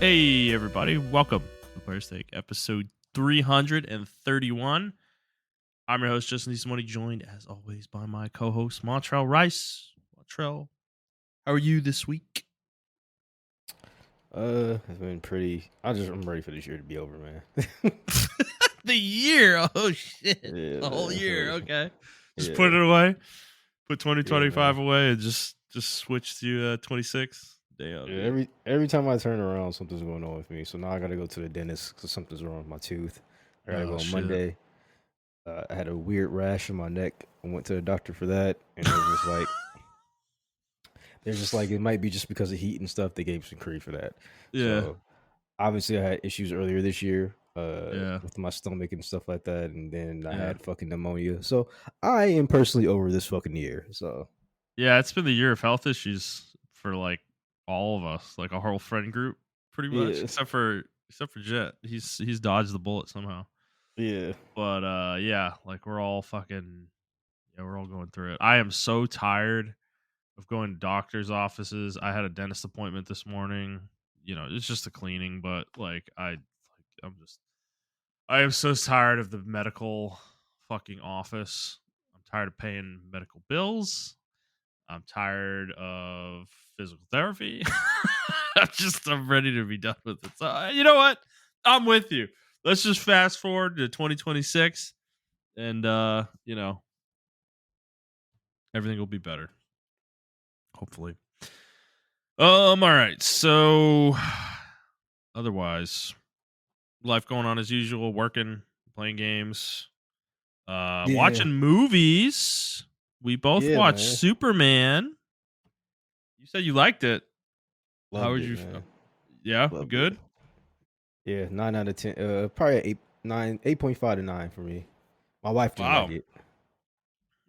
Hey, everybody. Welcome to Player's Take, episode 331. I'm your host, Justin DeSimone, joined, as always, by my co-host, Montrell Rice. Montrell, how are you this week? It's been pretty. I'm ready for this year to be over, man. The year? Oh, shit. Yeah, The whole man. year. Okay. Just Yeah, put it away. Put yeah, 2025 man. away and just switch to 26. Damn, Yeah, dude. every time I turn around, something's going on with me. So now I gotta go to the dentist because something's wrong with my tooth. I gotta Oh, go on shit. Monday. I had a weird rash in my neck. I went to the doctor for that, and they're just like it might be just because of heat and stuff. They gave some cream for that. Yeah. So obviously, I had issues earlier this year, Yeah. with my stomach and stuff like that, and then I Yeah. had fucking pneumonia. So I am personally over this fucking year. So Yeah, it's been the year of health issues for like all of us, like our whole friend group, pretty much, yeah, except for Jet. He's dodged the bullet somehow. yeah. But yeah, like we're all we're all going through it. I am so tired of going to doctor's offices. I had a dentist appointment this morning. It's just a cleaning, but I am so tired of the medical fucking office. I'm tired of paying medical bills. I'm tired of physical therapy. I'm ready to be done with it. So, you know what? I'm with you. Let's just fast forward to 2026 and, everything will be better. Hopefully. All right. So, otherwise, life going on as usual, working, playing games, Yeah, watching movies. We both yeah, watched man. Superman. You said you liked it. How Loved would it, you? man. Yeah, Loved it. good. Yeah, 9 out of 10. Probably 8.5 to 9 for me. My wife didn't like Wow. it.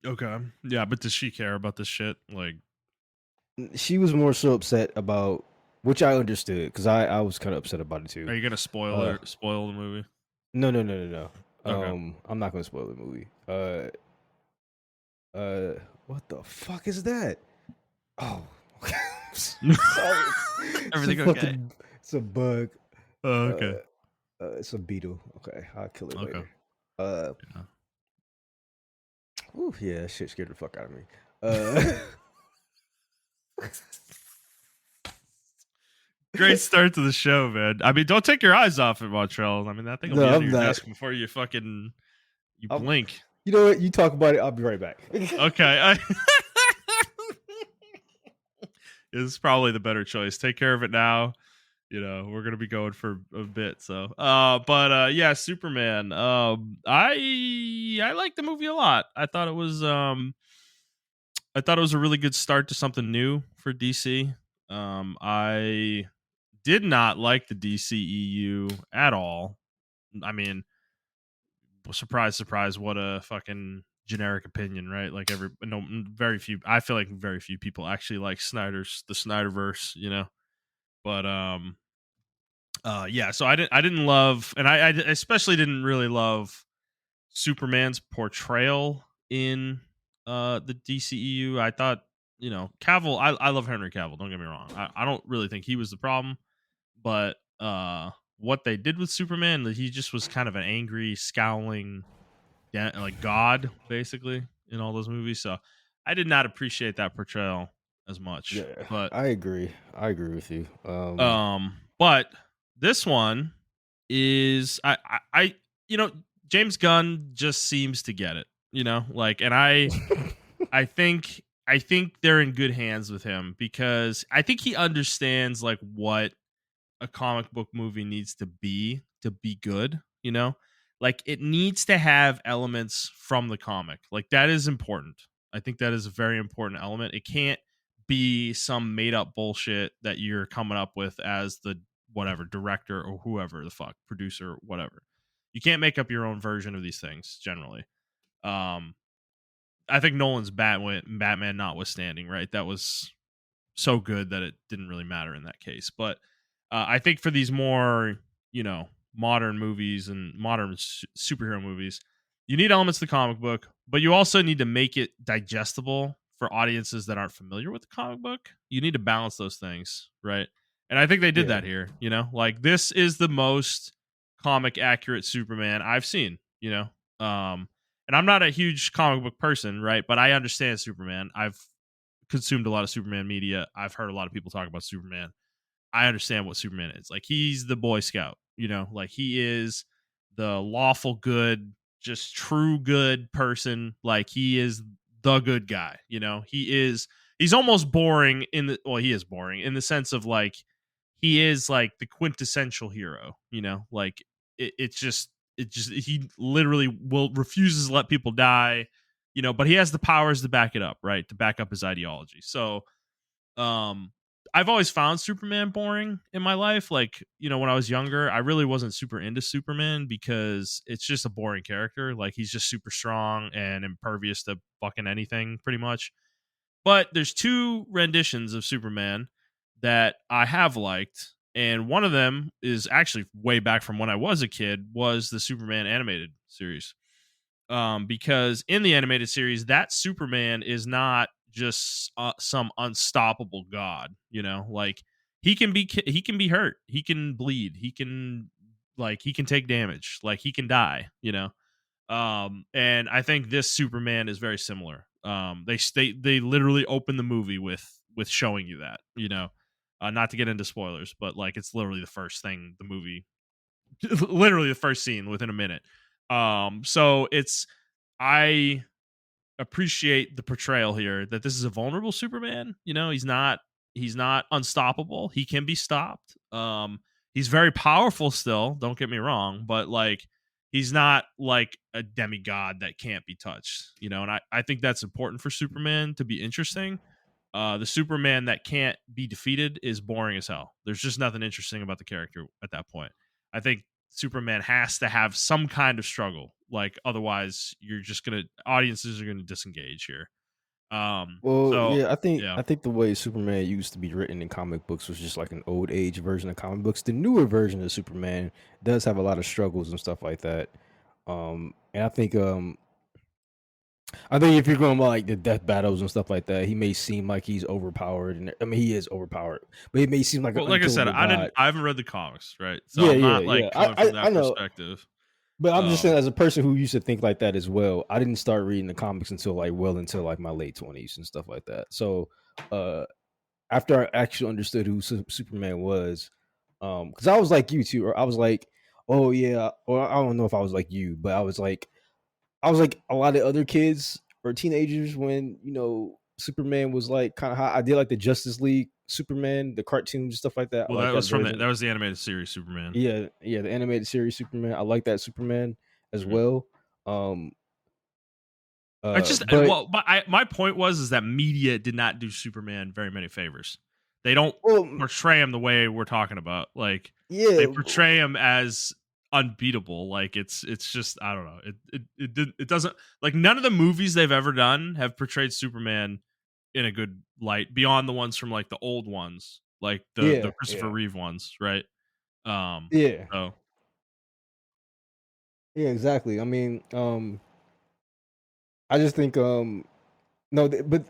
Okay. Yeah, but does she care about this shit? Like, She was more so upset about, which I understood because I was kind of upset about it too. are you gonna Uh, spoil the movie? no, no, no, no, no. Okay. I'm not gonna spoil the movie. What the fuck is that? Oh, okay. Sorry, it's a Everything okay? fucking, it's a bug. Oh, okay. Uh, it's a beetle. Okay, I'll kill it Okay. later. Uh, Yeah. Ooh, yeah, that shit scared the fuck out of me. Uh, Great start to the show, man. I mean, don't take your eyes off it, Montrell. I mean, that thing will no, be under I'm your not. desk before you I'm, blink. you know what? You talk about it. I'll be right back. Okay. This is probably the better choice. Take care of it now. We're gonna be going for a bit. So, yeah, Superman. I like the movie a lot. I thought it was a really good start to something new for DC. I did not like the DCEU at all. I mean, surprise, surprise, what a fucking generic opinion, right? Like very few. I feel like very few people actually like the Snyderverse, But yeah. So I didn't love, and I especially didn't really love Superman's portrayal in the DCEU. I thought, Cavill. I love Henry Cavill. Don't get me wrong. I don't really think he was the problem, but what they did with Superman, he just was kind of an angry, scowling, like God, basically, in all those movies. So I did not appreciate that portrayal as much. Yeah, But I agree. I agree with you. but this one is I James Gunn just seems to get it, like, and I think they're in good hands with him because I think he understands like what a comic book movie needs to be good, like it needs to have elements from the comic. Like that is important. I think that is a very important element. It can't be some made up bullshit that you're coming up with as the whatever director or whoever the fuck producer, whatever. You can't make up your own version of these things generally. Um, I think Nolan's Batman notwithstanding, right? That was so good that it didn't really matter in that case. But I think for these more, modern movies and modern superhero movies, you need elements of the comic book, but you also need to make it digestible for audiences that aren't familiar with the comic book. You need to balance those things, right? And I think they did Yeah. that here, you know? Like this is the most comic accurate Superman I've seen, you know? And I'm not a huge comic book person, right? But I understand Superman. I've consumed a lot of Superman media. I've heard a lot of people talk about Superman. I understand what Superman is. Like he's the Boy Scout, you know, like he is the lawful good, just true good person. Like he is the good guy, you know. He's almost boring in the well, he is boring in the sense of like he is like the quintessential hero, you know, like it's just he literally will refuses to let people die, you know, but he has the powers to back it up, right? To back up his ideology. So um, I've always found Superman boring in my life. Like, you know, when I was younger, I really wasn't super into Superman because it's just a boring character. Like, he's just super strong and impervious to fucking anything, pretty much. But there's two renditions of Superman that I have liked. And one of them is actually way back from when I was a kid, was the Superman animated series, because in the animated series, that Superman is not just some unstoppable god. You know, like he can be hurt, he can bleed, he can he can take damage, like he can die. You know, and I think this Superman is very similar. They literally open the movie with showing you that. You know, not to get into spoilers, but like it's literally the first thing the movie literally the first scene within a minute. So it's I appreciate the portrayal here that this is a vulnerable Superman. You know, he's not unstoppable. He can be stopped. He's very powerful still, don't get me wrong, but like he's not like a demigod that can't be touched, you know, and I think that's important for Superman to be interesting. The Superman that can't be defeated is boring as hell. There's just nothing interesting about the character at that point. I think Superman has to have some kind of struggle. Like otherwise, you're just gonna audiences are gonna disengage here. Well, So yeah, I think yeah. I think the way Superman used to be written in comic books was just like an old age version of comic books. The newer version of Superman does have a lot of struggles and stuff like that. And I think if you're going by like the death battles and stuff like that, he may seem like he's overpowered, and I mean he is overpowered, but he may seem like an Well, like I said, unkillable god. I haven't read the comics, right? So Yeah, I'm yeah, not yeah. like coming from I that know, perspective. but I'm just saying, Um, as a person who used to think like that as well, I didn't start reading the comics until like well into like my late 20s and stuff like that. So, uh, after I actually understood who Superman was, because I was like you too, or I was like, oh yeah, or I don't know if I was like you, but I was like a lot of other kids or teenagers when Superman was like kind of hot. I did like the Justice League Superman, the cartoons, stuff like that. I well, like that that was from version. that was the animated series Superman. Yeah, yeah, the animated series Superman. I like that Superman as Mhm. well. Um, I just but well, my point was is that media did not do Superman very many favors. They don't well, portray him the way we're talking about. Like they yeah, portray him as unbeatable. Like it's just I don't know. It doesn't like none of the movies they've ever done have portrayed Superman in a good light beyond the ones from like the old ones, like the yeah, Christopher yeah, Reeve ones, right? Um yeah, so yeah, exactly. I mean, I just think, no, but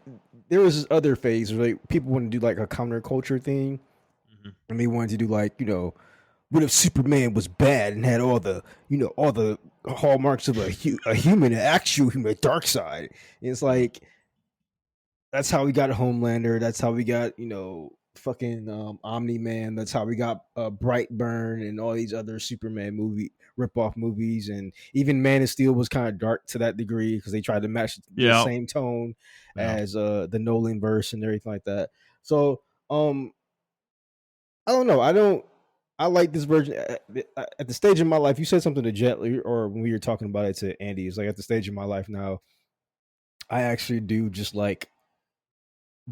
there was this other phase where like people want to do like a counterculture thing, mhm. and they wanted to do like what if Superman was bad and had all the hallmarks of a human, an actual human, dark side? And it's Yeah. like that's how we got Homelander. That's how we got fucking Omni Man. That's how we got Brightburn and all these other Superman ripoff movies, and even Man of Steel was kind of dark to that degree because they tried to match the Yeah. same tone Yeah. as the Nolan verse and everything like that. So I don't know. I like this version at the stage of my life. You said something to Jet or when we were talking about it to Andy. It's like at the stage of my life now, I actually do just like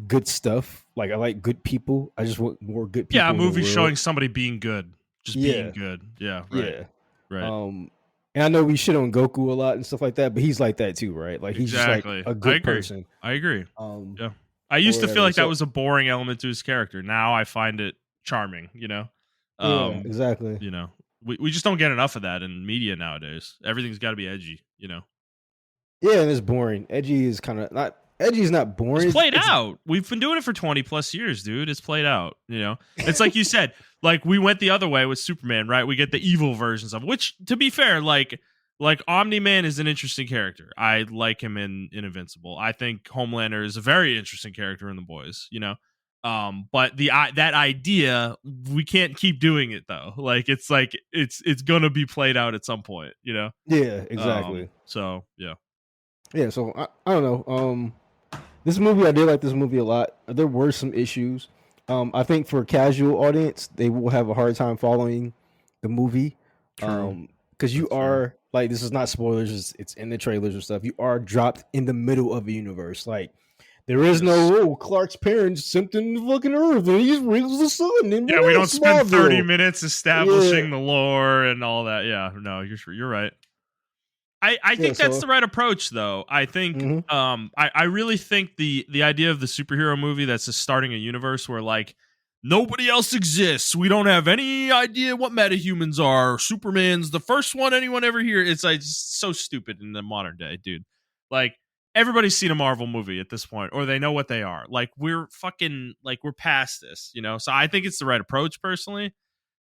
good stuff. Like I like good people. I just want more good Yeah, a people in the movie world. showing somebody being good. Just being Yeah, good. Yeah, right. yeah. Right. Um, and I know we shit on Goku a lot and stuff like that, but he's like that too, right? Like he's just like Exactly. a I good agree. person, I agree. um, Yeah. I or used to feel whatever. like that So was a boring element to his character. Now I find it charming, you know? yeah, Um, exactly. you know, we just don't get enough of that in media nowadays. Everything's got to be edgy, you know? Yeah, and it's boring. Edgy is kind of not. edgy is not It's boring. played It's out. We've been doing it for 20 plus years, dude. It's played out. It's like you said, like we went the other way with Superman, right? We get the evil versions of which, to be fair, like Omni-Man is an interesting character. I like him in Invincible. I think Homelander is a very interesting character in The Boys. But that idea, we can't keep doing it though. Like it's gonna be played out at some point. yeah, exactly. So yeah. Yeah, so I don't know. This movie, I did like this movie a lot. There were some issues. I think for a casual audience, they will have a hard time following the movie. True. Because you That's fair. are like, this is not spoilers. It's in the trailers and stuff. You are dropped in the middle of a universe. Like there is Yes. no Clark's parents sent him to fucking Earth and he raised the sun and Yeah, we don't spend 30 Smallville. minutes Yeah, establishing the lore and all that. Yeah, no, you're right. I yeah. think that's So, the right approach though. I think mhm. I really think the idea of the superhero movie that's just starting a universe where like nobody else exists. We don't have any idea what metahumans are. Superman's the first one anyone ever hear. It's like so stupid in the modern day, dude. Like everybody's seen a Marvel movie at this point or they know what they are. Like we're fucking like we're past this. So I think it's the right approach personally.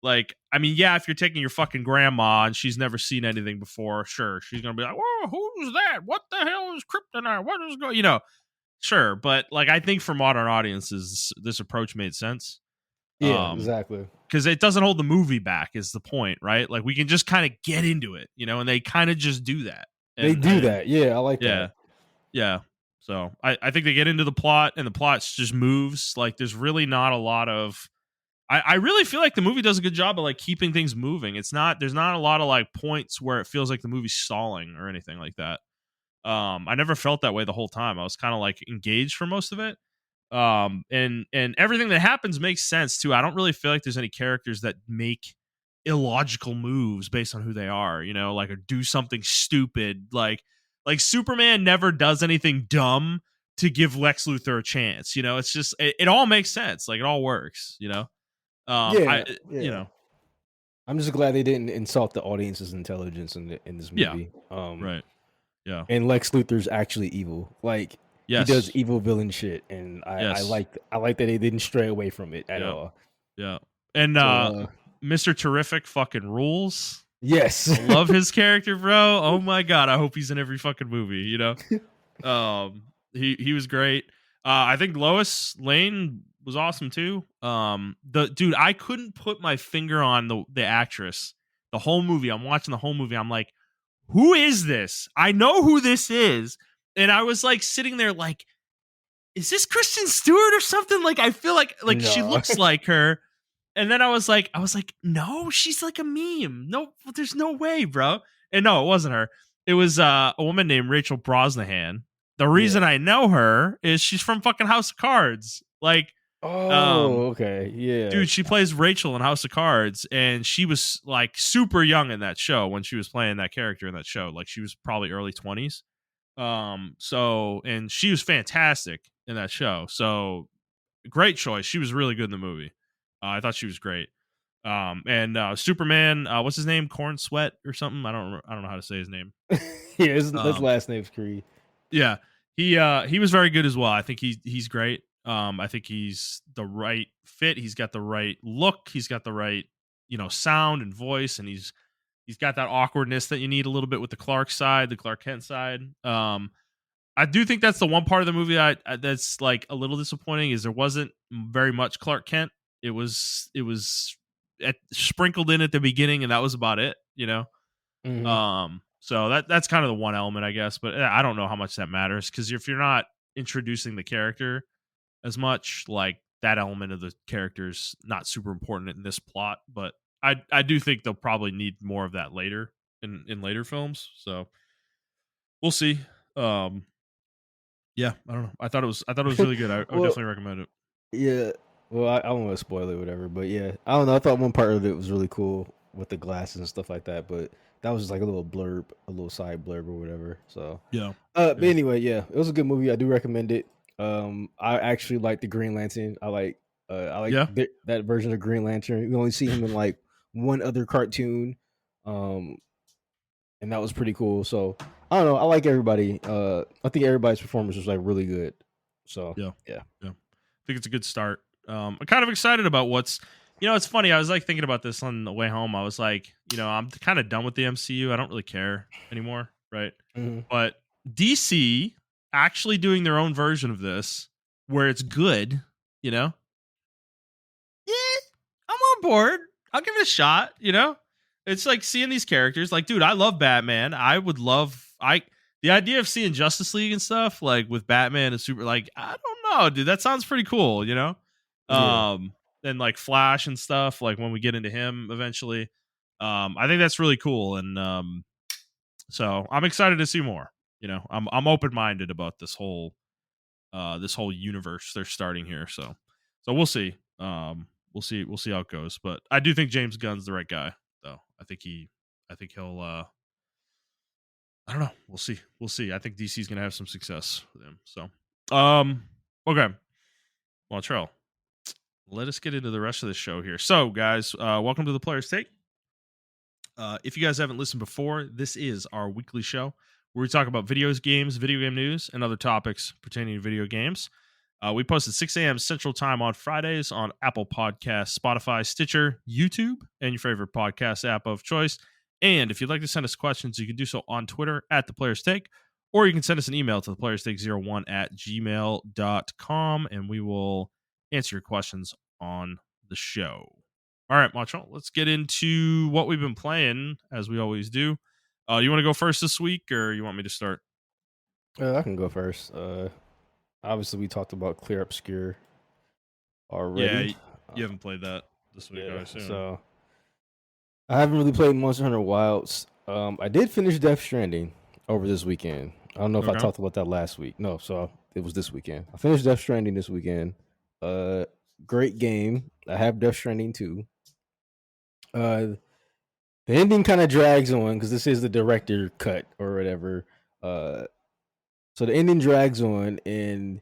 Like, I mean, yeah, if you're taking your fucking grandma and she's never seen anything before, sure, she's gonna be like, "Whoa, who's that? What the hell is kryptonite? What is going?" Sure, but like, I think for modern audiences, this approach made sense. Yeah, exactly. Because it doesn't hold the movie back, is the point, right? Like, we can just kind of get into it, and they kind of just do that, They and do that. Yeah, I like yeah, that. yeah. So I think they get into the plot, and the plot just moves. Like, there's really not a lot of I really feel like the movie does a good job of like keeping things moving. There's not a lot of like points where it feels like the movie's stalling or anything like that. I never felt that way the whole time. I was kind of like engaged for most of it. And everything that happens makes sense too. I don't really feel like there's any characters that make illogical moves based on who they are, like or do something stupid. Like Superman never does anything dumb to give Lex Luthor a chance. It's just it all makes sense. Like it all works. Yeah, I you yeah. know, I'm just glad they didn't insult the audience's intelligence in this yeah, movie. right, yeah, And Lex Luthor's actually evil. Like he does yes, evil villain shit, and yes, I like that they didn't stray away from it at yeah, all. yeah, and So Mr. Terrific fucking rules. yes, I love his character, bro. Oh my god, I hope he's in every fucking movie. He was great. I think Lois Lane was awesome too. The dude, I couldn't put my finger on the actress. The whole movie, I'm watching the whole movie. I'm like, who is this? I know who this is, and I was like sitting there like, is this Kristen Stewart or something? Like, I feel like she no, looks like her. And then I was like, no, she's like a meme. No, there's no way, bro. And no, it wasn't her. It was a woman named Rachel Brosnahan. The yeah. reason I know her is she's from fucking House of Cards. Like, Oh, okay, yeah, dude, she plays Rachel in House of Cards, and she was like super young in that show when she was playing that character in that show. Like, she was probably early 20s. And she was fantastic in that show. So great choice. She was really good in the movie. I thought she was great. And Superman, what's his name? Corn Sweat or something? I don't know how to say his name. yeah. His Um, last name's Creed. yeah, he was very good as well. I think he's great. I think he's the right fit. He's got the right look. He's got the right sound and voice, and he's got that awkwardness that you need a little bit with the Clark Kent side. I do think that's the one part of the movie that's like a little disappointing is there wasn't very much Clark Kent. It was sprinkled in at the beginning, and that was about it. Hmm. So that's kind of the one element, I guess. But I don't know how much that matters because if you're not introducing the character as much, like that element of the character's not super important in this plot. But I do think they'll probably need more of that later in later films. So we'll see. Um, Yeah, I don't know. I thought it was really good. I would Well, definitely recommend it. yeah. Well, I don't want to spoil it, whatever. But yeah, I don't know. I thought one part of it was really cool with the glasses and stuff like that. But that was just like a little blurb, a little side blurb or whatever. So, Yeah. but Yeah. anyway, yeah, it was a good movie. I do recommend it. I actually like the Green Lantern. I like Yeah. that version of Green Lantern. You only see him in like one other cartoon, and that was pretty cool. So I don't know. I like everybody. I think everybody's performance was like really good. So Yeah. yeah. Yeah. I think it's a good start. I'm kind of excited about what's, it's funny. I was like thinking about this on the way home. I was like, I'm kind of done with the MCU. I don't really care anymore. Right. Mhm. But DC actually doing their own version of this where it's good, yeah, I'm on board. I'll give it a shot. It's like seeing these characters. Like, dude, I love Batman. I would love the idea of seeing Justice League and stuff, like with Batman and Super, like, I don't know, dude. That sounds pretty cool. Yeah. And like Flash and stuff, like when we get into him eventually. I think that's really cool. And so I'm excited to see more. I'm open minded about this whole universe they're starting here. So we'll see. We'll see how it goes. But I do think James Gunn's the right guy, though. I think he'll. I don't know. We'll see. We'll see. I think DC's gonna have some success with him. So, okay. Montrell, let us get into the rest of the show here. So, guys, welcome to the Players Take. If you guys haven't listened before, this is our weekly show where we talk about video games, video game news, and other topics pertaining to video games. We post at 6 a.m. Central Time on Fridays on Apple Podcasts, Spotify, Stitcher, YouTube, and your favorite podcast app of choice. And if you'd like to send us questions, you can do so on Twitter at The Players Take, or you can send us an email to theplayerstake01@gmail.com, and we will answer your questions on the show. All right, Macho, let's get into what we've been playing, as we always do. You want to go first this week, or you want me to start? I can go first. Obviously, we talked about Clear Obscure already. Yeah, you haven't played that this week, I assume. So I haven't really played Monster Hunter Wilds. I did finish Death Stranding over this weekend. I don't know if I talked about that last week. No, so it was this weekend. I finished Death Stranding this weekend. Great game. I have Death Stranding 2. The ending kind of drags on because this is the director cut or whatever. So the ending drags on, and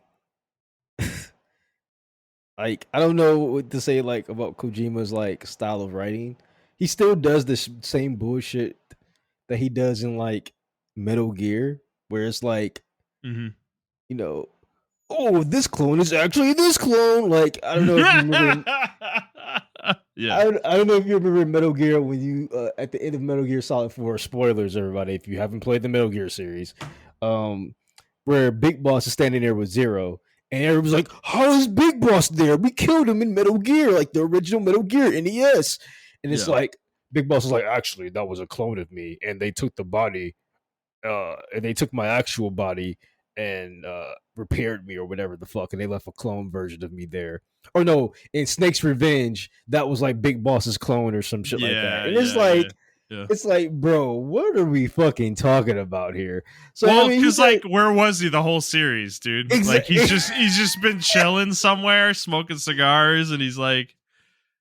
like I don't know what to say like about Kojima's like style of writing. He still does this same bullshit that he does in like Metal Gear, where it's like, you know, oh, this clone is actually this clone. Like I don't know if you remember. Yeah, I don't know if you remember Metal Gear when you at the end of Metal Gear Solid 4. Spoilers, everybody, if you haven't played the Metal Gear series, where Big Boss is standing there with Zero, and everyone's like, "How is Big Boss there? We killed him in Metal Gear, like the original Metal Gear NES." And it's like Big Boss is like, "Actually, that was a clone of me, and they took the body, and they took my actual body." And repaired me or whatever the fuck, and they left a clone version of me there. Or no, in Snake's Revenge, that was like Big Boss's clone or some shit like that. And it's like, it's like, bro, what are we fucking talking about here? So well, I mean, because like, where was he the whole series, dude? Like he's just been chilling somewhere, smoking cigars, and he's like,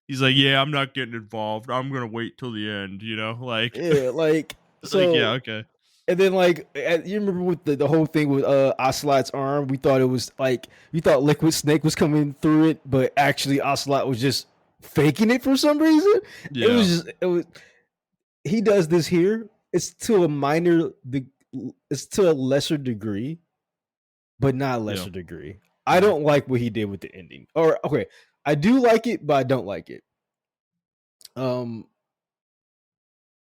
yeah, I'm not getting involved. I'm gonna wait till the end, like, yeah, like, so like, yeah, okay. And then, like, you remember with the whole thing with Ocelot's arm? We thought it was like, we thought Liquid Snake was coming through it, but actually Ocelot was just faking it for some reason. Yeah. It was. He does this here. It's to a lesser degree, but not a lesser degree. I don't like what he did with the ending. Or okay, I do like it, but I don't like it.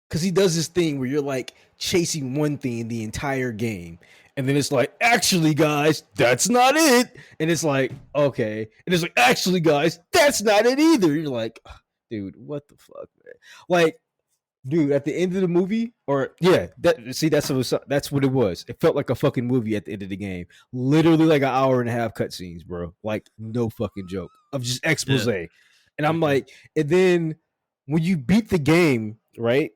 Because he does this thing where you're like chasing one thing the entire game, and then it's like, actually, guys, that's not it. And it's like, okay, and it's like, actually, guys, that's not it either. You're like, dude, what the fuck, man? Like, dude, at the end of the movie, or yeah, that's what it was. It felt like a fucking movie at the end of the game. Literally like an hour and a half cutscenes, bro. Like no fucking joke of just expose. And I'm like, and then when you beat the game, right?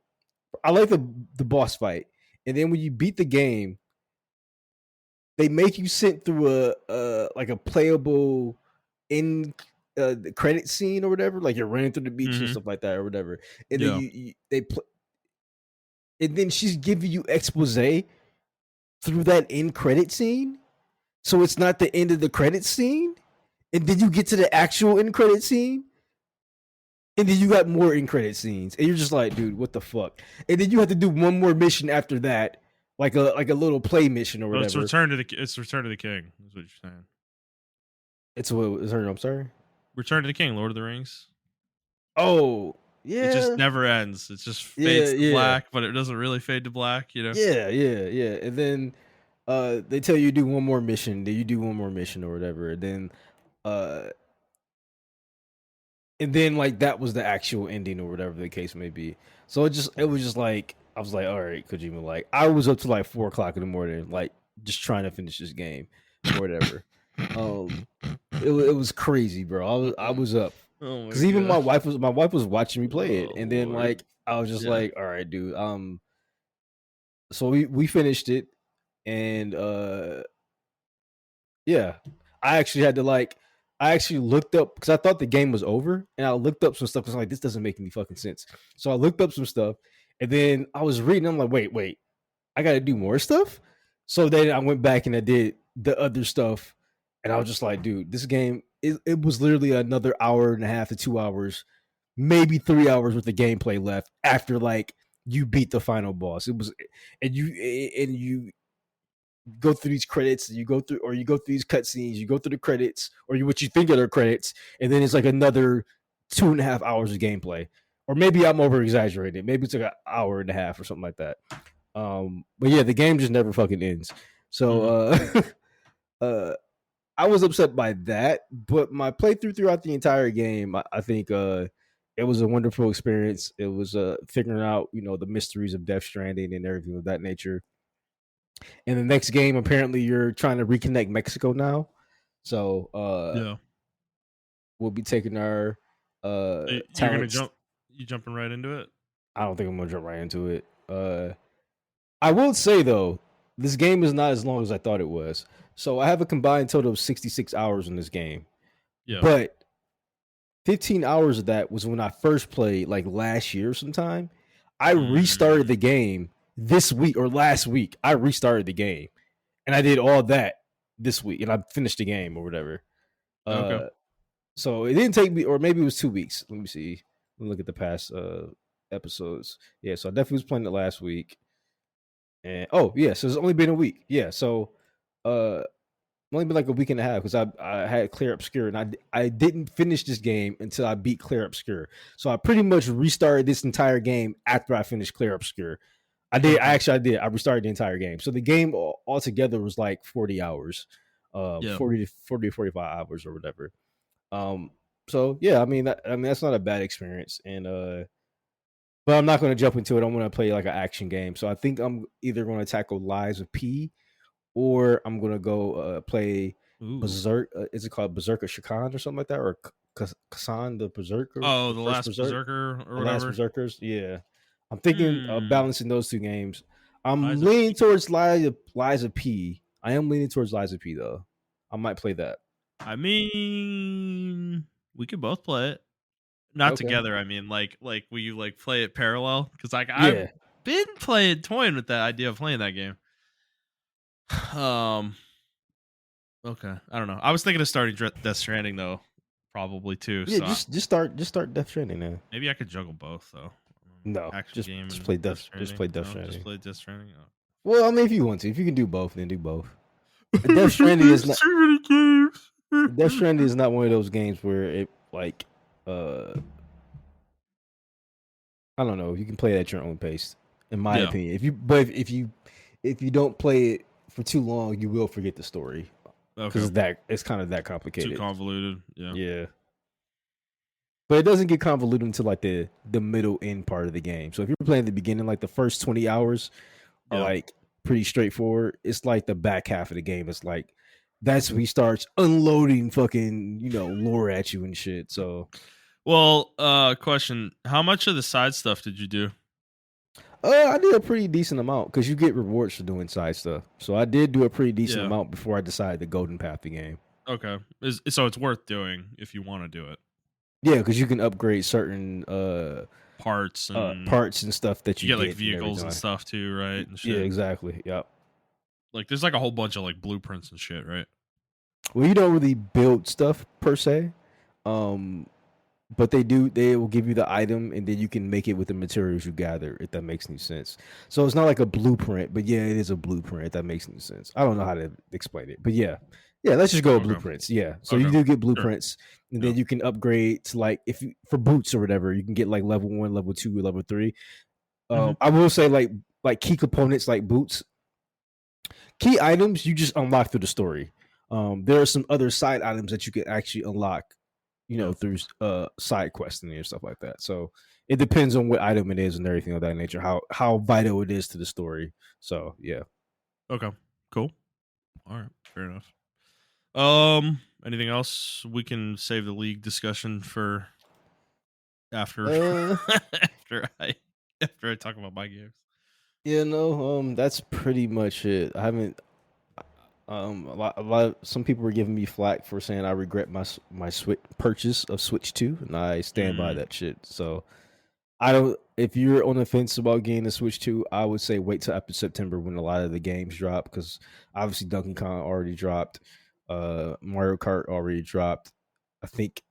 I like the boss fight, and then when you beat the game, they make you sit through a like a playable in the credit scene or whatever. Like you're running through the beach and stuff like that or whatever, and then they play, and then she's giving you expose through that end credit scene, so it's not the end of the credit scene, and then you get to the actual end credit scene. And then you got more in credit scenes, and you're just like, dude, what the fuck? And then you have to do one more mission after that, like a little play mission or Oh, it's whatever. Return to the King. Is what you're saying. It's what is her? I'm sorry. Return to the King, Lord of the Rings. Oh It just yeah, never ends. It just yeah, fades to yeah, black, but it doesn't really fade to black. You know. yeah, yeah, yeah. And then they tell you do one more mission. Then you do one more mission or whatever. Uh, and then like that was the actual ending or whatever the case may be. So it was just like I was like, all right, Kojima. Like I was up to like 4 o'clock in the morning, like just trying to finish this game or whatever. Um, it was crazy, bro. I was up Oh my because even god. my wife was watching me play it, Oh and then lord. like I was just Yeah. like, all right, dude. So we finished it, and yeah, I actually had to like. I actually looked up because I thought the game was over, and I looked up some stuff because I'm like, this doesn't make any fucking sense. So I looked up some stuff, and then I was reading. I'm like, wait, I got to do more stuff. So then I went back and I did the other stuff, and I was just like, dude, this game it was literally another hour and a half to 2 hours, maybe 3 hours worth of gameplay left after like you beat the final boss. It was, and you go through these credits, you go through these cutscenes, you go through the credits, or what you think are the credits, and then it's like another 2.5 hours of gameplay. Or maybe I'm over exaggerating. Maybe it's like an hour and a half or something like that. But yeah, the game just never fucking ends. So Mhm. uh I was upset by that, but my playthrough throughout the entire game, I think it was a wonderful experience. It was figuring out, the mysteries of Death Stranding and everything of that nature. In the next game, apparently you're trying to reconnect Mexico now. So Yeah. we'll be taking our You're gonna talents. jump. You jumping right into it? I don't think I'm gonna jump right into it. I will say though, this game is not as long as I thought it was. So I have a combined total of 66 hours in this game. Yeah. But 15 hours of that was when I first played, like last year sometime. I restarted Mm, the game this week or last week. I restarted the game and I did all that this week and I finished the game or whatever. okay. Uh, so it didn't take me, or maybe it was 2 weeks. Let me see. Let me look at the past episodes. Yeah, so I definitely was playing it last week. And oh yeah, so it's only been a week. Yeah, so uh only been like a week and a half because I had Clear Obscure and I didn't finish this game until I beat Clear Obscure. So I pretty much restarted this entire game after I finished Clear Obscure. Okay. I did. I restarted the entire game. So the game altogether was like 40 hours. Yeah. 40 to 45 hours or whatever. Um so yeah, I mean that's not a bad experience and but I'm not going to jump into it. I'm going to play like an action game. So I think I'm either going to tackle Lies of P or I'm gonna go play Ooh. Berserk. Is it called Berserker Shakan or something like that, or Kasan the Berserker, Oh, the the first last Berserk, Berserker or the last whatever. Berserkers? Yeah, I'm thinking of Hmm. balancing those two games. I'm Lies of leaning P. towards Lies of P. I am leaning towards Lies of P though. I might play that. I mean, we could both play it. Not Okay. together. I mean, like will you like play it parallel? Because like I've Yeah. been toying with that idea of playing that game. Um. Okay. I don't know. I was thinking of starting Death Stranding though, probably too. Yeah. So Just start Death Stranding now. maybe I could juggle both though. No, Action game just and play Death Just Stranding. play Death No, just Stranding. play Death Stranding. Oh. Well, I mean, if you want to, if you can do both, then do both. Death Stranding is There's not. too many Death games. Stranding is not one of those games where it like uh I don't know, you can play it at your own pace, in my Yeah. opinion. If you don't play it for too long, you will forget the story Okay. because it's kind of that Too complicated. convoluted. Yeah. Yeah, but it doesn't get convoluted until like the middle end part of the game. So if you're playing the beginning, like the first 20 hours are Yeah. like pretty straightforward. It's like the back half of the game. It's like that's when he starts unloading fucking lore at you and shit. So Well, question: how much of the side stuff did you do? I did a pretty decent amount because you get rewards for doing side stuff. So I did do a pretty decent Yeah. amount before I decided to golden path the game. Okay. So it's worth doing if you want to do it. Yeah, because you can upgrade certain Parts and parts and stuff that you you get like get and vehicles and everything. stuff too, right? And Yeah, shit. exactly. Yep. Like there's like a whole bunch of like blueprints and shit, right? Well, you don't really build stuff per se, um, but they will give you the item and then you can make it with the materials you gather, if that makes any sense. So it's not like a blueprint, but yeah, it is a blueprint, if that makes any sense. I don't know how to explain it, but yeah. Yeah, let's just go with Okay. blueprints. Yeah. So you Okay. do get Sure. blueprints, and then Yeah. you can upgrade to like if you, for boots or whatever, you can get like level 1, level 2, level 3. Mhm. I will say like key components like boots, key items you just unlock through the story. There are some other side items that you can actually unlock, Yeah. through side questing and stuff like that. So it depends on what item it is and everything of that nature, how vital it is to the story. So yeah. Okay. Cool. All right. Fair enough. Anything else? We can save the league discussion for after Uh after I talk about my games. yeah, no, that's pretty much it. I haven't some people were giving me flack for saying I regret my switch purchase of Switch 2, and I stand by Mm. that shit. So I don't. If you're on the fence about getting the Switch 2, I would say wait till after September when a lot of the games drop, because obviously Donkey Kong already dropped, Mario Kart already dropped. I think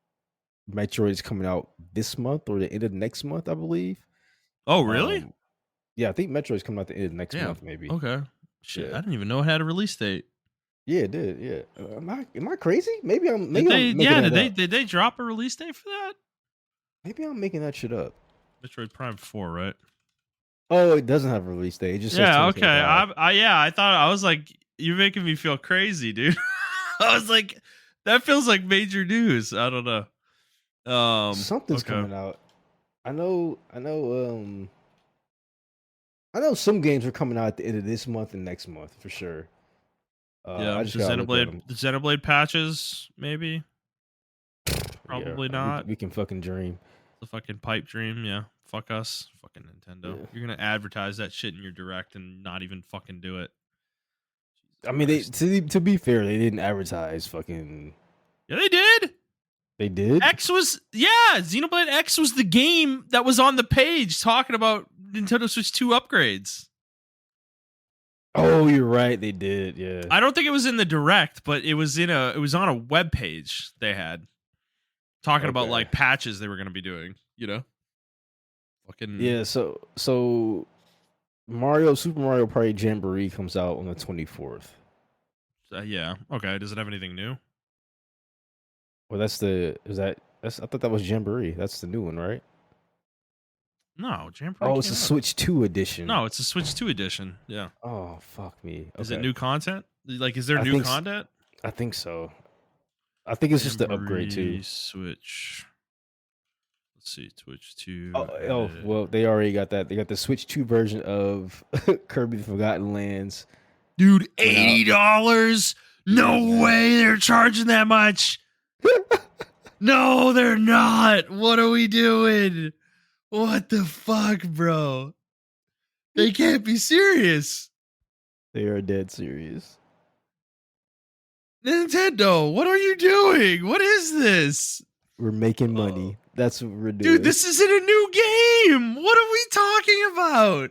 Metroid is coming out this month or the end of next month, I believe. Oh, really? Um, yeah, I think Metroid is coming out the end of next Yeah. month, maybe. Okay. Shit, Yeah, I didn't even know it had a release date. yeah, it did. Yeah, am I crazy? Maybe I'm Did maybe they? I'm making Yeah. that Did they? up. Did they drop a release date for that? Maybe I'm making that shit up. Metroid Prime 4, right? Oh, it doesn't have a release date. It just says Yeah. Okay. 2025. I thought I was like, you're making me feel crazy, dude. I was like, that feels like major news. I don't know. Something's Okay. coming out. I know some games are coming out at the end of this month and next month for sure. Yeah. I just The gotta look at Xenoblade, them. the Xenoblade patches, maybe. Yeah, Probably we not. we can fucking dream. The fucking pipe dream. Yeah. Fuck us. Fucking Nintendo. Yeah. You're gonna advertise that shit in your direct and not even fucking do it. I Jesus mean, they Christ. to be fair, they didn't advertise fucking. Yeah, they did. They did. Xenoblade X was the game that was on the page talking about Nintendo Switch 2 upgrades. Oh, you're right. They did. Yeah. I don't think it was in the direct, but it was on a web page they had talking about Okay. like patches they were going to be doing, you know? Fucking Yeah. So Super Mario Party Jamboree comes out on the 24th. yeah. Okay, does it have anything new? Well, that's I thought that was Jamboree. That's the new one, right? No, Jamboree Oh, it's a came out. Switch 2 edition. No, it's a Switch 2 edition. Yeah. Oh, fuck me. Is it Okay. new content? Like is there I new think content? I think so. I think it's just the upgrade too. Jamboree Switch. Let's see, Twitch Oh, 2 added. well, they already got that. They got the Switch 2 version of Kirby the Forgotten Lands Dude, coming out. $80? Yeah, No man. way they're charging that much. No, they're not. What are we doing? What the fuck, bro? They can't be serious. They are dead serious. Nintendo, what are you doing? What is this? We're making money. That's what we're doing. Dude, this isn't a new game. What are we talking about?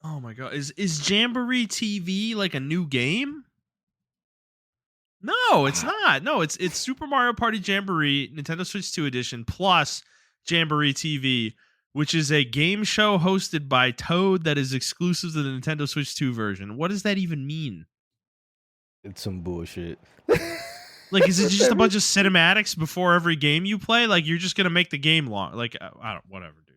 Oh my god. Is Jamboree TV like a new game? No, it's not. No, it's Super Mario Party Jamboree Nintendo Switch 2 edition plus Jamboree TV, which is a game show hosted by Toad that is exclusive to the Nintendo Switch 2 version. What does that even mean? It's some bullshit. Like, is it just a bunch of cinematics before every game you play? Like, you're just gonna make the game long? Like, I don't. Whatever, dude.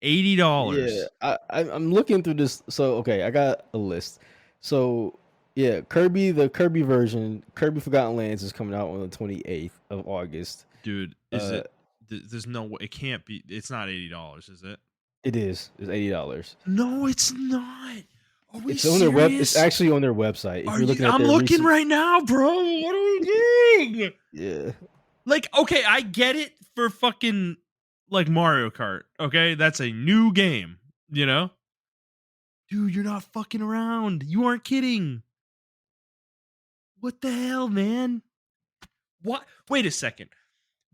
Yeah, $80. I'm looking through this. So okay, I got a list. So yeah, the Kirby version, Kirby Forgotten Lands is coming out on the 28th of August. Dude, is Uh, it? There's no way. It can't be. It's not $80, is it? it is. It's $80. No, it's not. Are we It's on their web. It's serious? actually on their website. If Are you're you? looking at I'm their looking recent, right now, bro. What are we doing? yeah, Like, okay, I get it for fucking like Mario Kart. Okay, that's a new game. You know, dude, you're not fucking around. You aren't kidding. What the hell, man? What? Wait a second.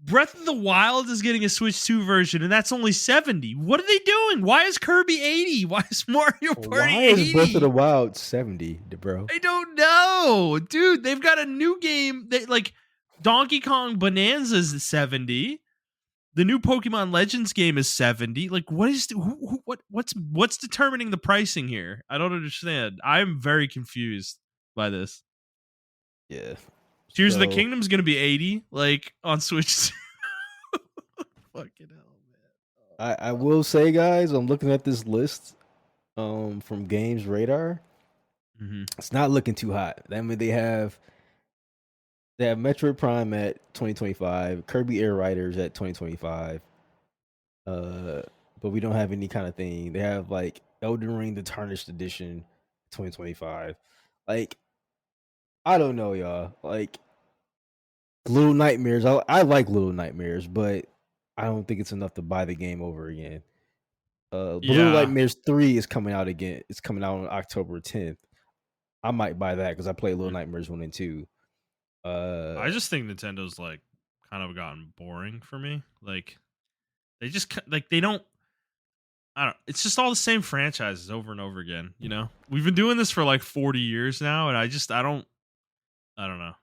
Breath of the Wild is getting a Switch 2 version, and that's only 70. What are they doing? Why is Kirby 80? Why is Mario Party Why is Breath of the 80? Wild 70, bro? I don't know, dude. They've got a new game that like Donkey Kong Bonanza's 70. The new Pokemon Legends game is 70. Like, what is what's determining the pricing here? I don't understand. I'm very confused by this. Yeah. Tears of the So Kingdom's gonna be 80, like on Switch. Fucking hell, I will say, guys, I'm looking at this list from Games Radar. man. Mm-hmm. It's not looking too hot. I mean, they have Metroid Prime at 2025, Kirby Air Riders at 2025. But we don't have any kind of thing. They have like Elden Ring the Tarnished Edition 2025. Like, I don't know, y'all. Like, Little Nightmares. I like Little Nightmares, but I don't think it's enough to buy the game over again. But Little Yeah, Nightmares 3 is coming out again. It's coming out on October 10th. I might buy that because I played Little Nightmares 1 and 2. I just think Nintendo's like kind of gotten boring for me. Like they just like they don't. I don't. It's just all the same franchises over and over again. You know, we've been doing this for like 40 years now, and I don't. I don't know.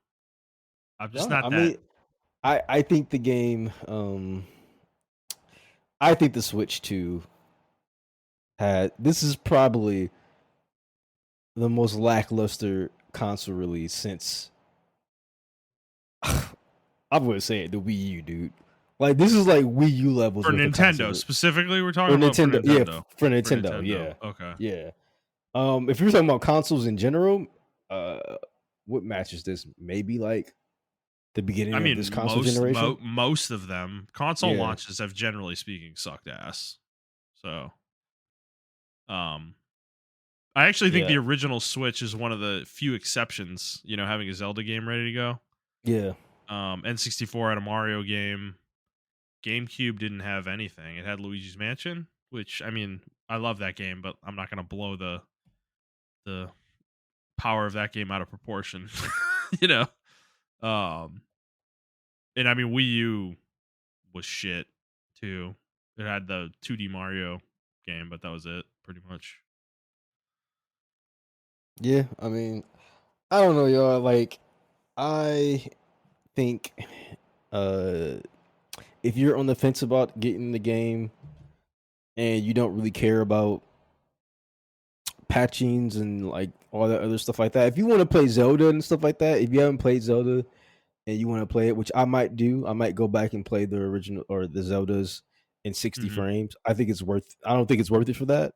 I'm just No, not I that. mean, I think the game I think the Switch 2 had this is probably the most lackluster console release since I'm gonna say it, the Wii U, dude. Like this is like Wii U levels For with a console Nintendo specifically, we're for talking about for Nintendo. Yeah, Nintendo. for For Nintendo. Nintendo. Yeah, Okay. yeah. If you're talking about consoles in general, uh, what matches this? Maybe like the I beginning of this mean, console generation. most of them console Yeah, launches have generally speaking sucked ass. So, um, I actually think yeah, the original Switch is one of the few exceptions. You know, having a Zelda game ready to go. yeah. N64 had a Mario game. GameCube didn't have anything. It had Luigi's Mansion, which I mean, I love that game, but I'm not gonna blow the power of that game out of proportion. you know. Um, and I mean, Wii U was shit too. It had the 2D Mario game, but that was it, pretty much. Yeah, I mean, I don't know, y'all. Like, I think uh if you're on the fence about getting the game and you don't really care about patchings and like all that other stuff like that, if you want to play Zelda and stuff like that, if you haven't played Zelda and you want to play it, which I might do, I might go back and play the original or the Zeldas in 60 Mm-hmm. frames. I don't think it's worth it for that,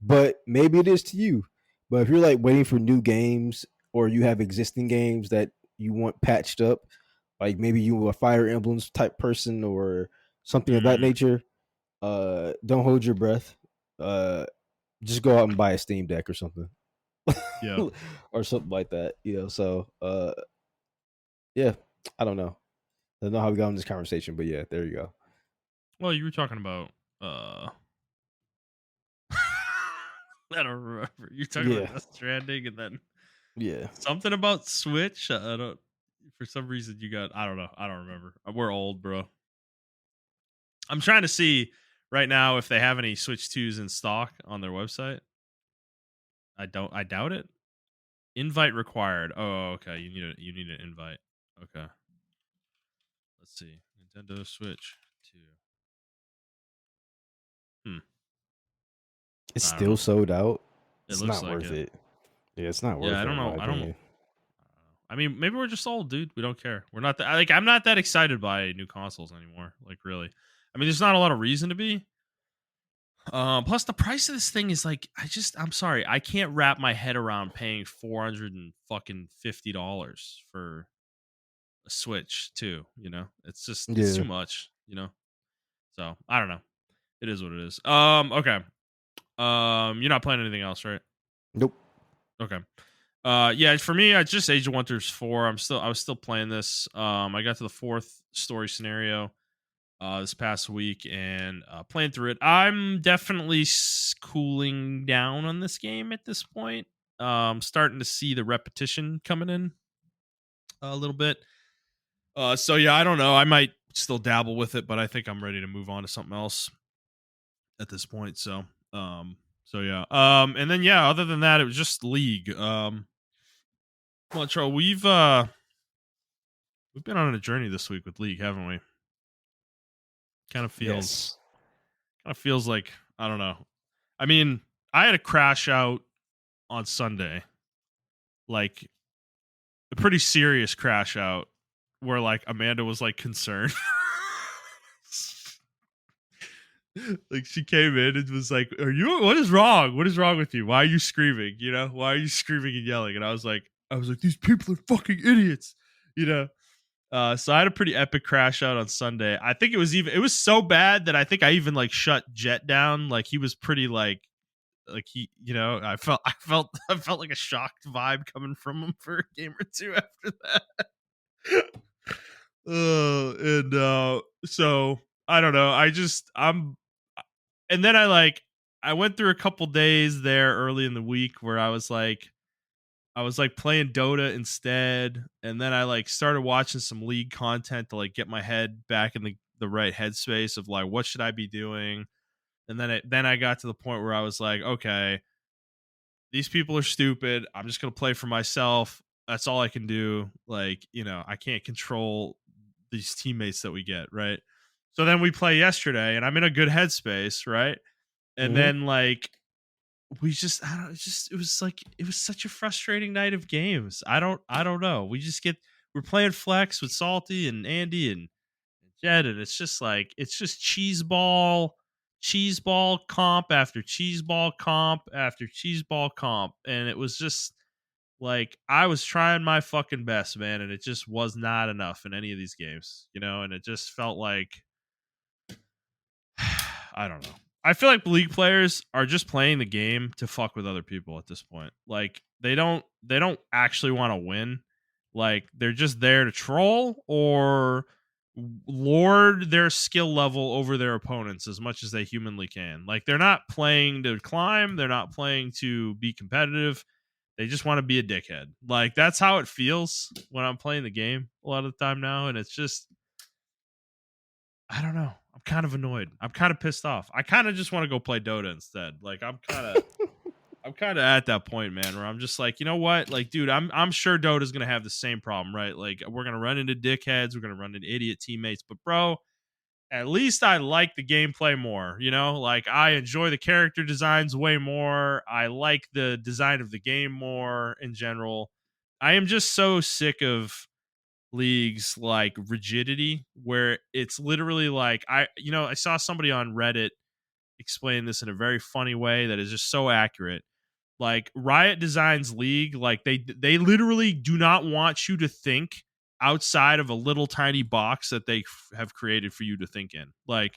but maybe it is to you. But if you're like waiting for new games or you have existing games that you want patched up, like maybe you a Fire Emblems type person or something of that Mm, nature, don't hold your breath. Just go out and buy a Steam Deck or something. yeah. or something like that, so yeah, I don't know. I don't know how we got on this conversation, but yeah, there you go. Well, you were talking about I don't remember. You're talking about Yeah, Death Stranding and then yeah. something about Switch. I don't. For some reason, you got. I don't know. I don't remember. We're old, bro. I'm trying to see right now if they have any Switch 2s in stock on their website. I don't. I doubt it. Invite required. Oh, okay. You need an invite. Okay. Let's see. Nintendo Switch 2. Hmm. It's I don't know. still sold out. It It's looks not like worth it. it. Yeah, it's not Yeah, worth I it don't in know. my I don't. opinion. I mean, maybe we're just old, dude. We don't care. We're not that, like I'm not that excited by new consoles anymore. Like really. I mean, there's not a lot of reason to be. Plus the price of this thing is like I'm sorry, I can't wrap my head around paying $450 for a Switch too, you know? It's Yeah. too much, you know? So, I don't know. It is what it is. Okay. You're not playing anything else, right? Nope. Okay. Yeah, for me, I just Age of Wonders 4. I was still playing this. I got to the fourth story scenario this past week and playing through it. I'm definitely cooling down on this game at this point. Starting to see the repetition coming in a little bit. So yeah, I don't know. I might still dabble with it, but I think I'm ready to move on to something else at this point. So yeah. And then yeah, other than that, it was just League. Montreal, we've been on a journey this week with League, haven't we? Kind of feels Yes. kind of feels like, I don't know. I mean, I had a crash out on Sunday, like a pretty serious crash out, where like Amanda was like concerned. Like she came in and was like, "Are you? What is wrong? What is wrong with you? Why are you screaming? You know, why are you screaming and yelling?" And I was like, "These people are fucking idiots," you know. So I had a pretty epic crash out on Sunday. I think it was so bad that I think I even like shut Jet down. Like he was pretty like he, you know, I felt like a shocked vibe coming from him for a game or two after that. And so I don't know. And then I went through a couple days there early in the week where I was like playing Dota instead, and then I like started watching some League content to like get my head back in the right headspace of like what should I be doing. And then I got to the point where I was like, okay, these people are stupid. I'm just gonna play for myself. That's all I can do. Like, you know, I can't control these teammates that we get, right? So then we play yesterday and I'm in a good headspace, right? And Hmm. then like we just I don't it's just it was like it was such a frustrating night of games. I don't know. We're playing flex with Salty and Andy and Jed, and it's just like it's just cheese ball comp after cheese ball comp after cheese ball comp. And it was just like I was trying my fucking best, man, and it just was not enough in any of these games, you know, and it just felt like I don't know. I feel like league players are just playing the game to fuck with other people at this point. Like they don't actually want to win. Like they're just there to troll or lord their skill level over their opponents as much as they humanly can. Like they're not playing to climb, they're not playing to be competitive. They just want to be a dickhead. Like that's how it feels when I'm playing the game a lot of the time now, and it's just I don't know. I'm kind of annoyed. I'm kind of pissed off. I kind of just want to go play Dota instead. Like I'm kind of at that point, man, where I'm just like, you know what? Like, dude, I'm sure Dota's gonna have the same problem, right? Like, we're gonna run into dickheads, we're gonna run into idiot teammates, but bro, at least I like the gameplay more. You know, like I enjoy the character designs way more. I like the design of the game more in general. I am just so sick of leagues like rigidity where it's literally like I saw somebody on Reddit explain this in a very funny way that is just so accurate. Like Riot designs League like they literally do not want you to think outside of a little tiny box that they have created for you to think in. Like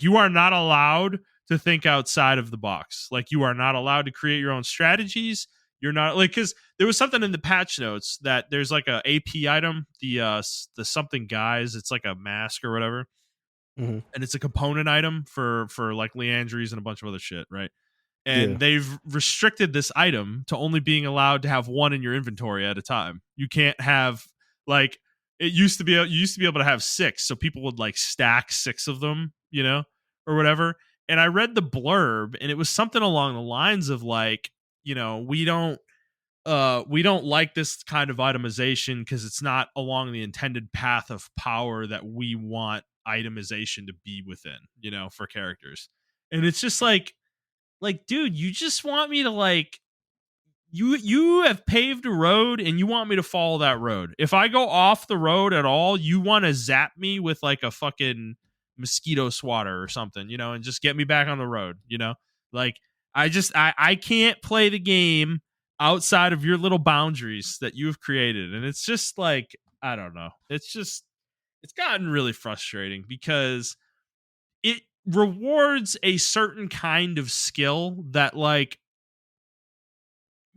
you are not allowed to think outside of the box. Like you are not allowed to create your own strategies. You're not like because there was something in the patch notes that there's like a AP item, the something guys. It's like a mask or whatever, Hmm. and it's a component item for like Leandries and a bunch of other shit, right? Yeah. And they've restricted this item to only being allowed to have one in your inventory at a time. You can't have like it used to be. You used to be able to have six, so people would like stack six of them, you know, or whatever. And I read the blurb, and it was something along the lines of like, you know, we don't like this kind of itemization because it's not along the intended path of power that we want itemization to be within, you know, for characters. And it's just like dude, you just want me to like you have paved a road and you want me to follow that road. If I go off the road at all, you want to zap me with like a fucking mosquito swatter or something, you know, and just get me back on the road, you know? Like I can't play the game outside of your little boundaries that you've created. And it's just like I don't know. It's gotten really frustrating because it rewards a certain kind of skill that like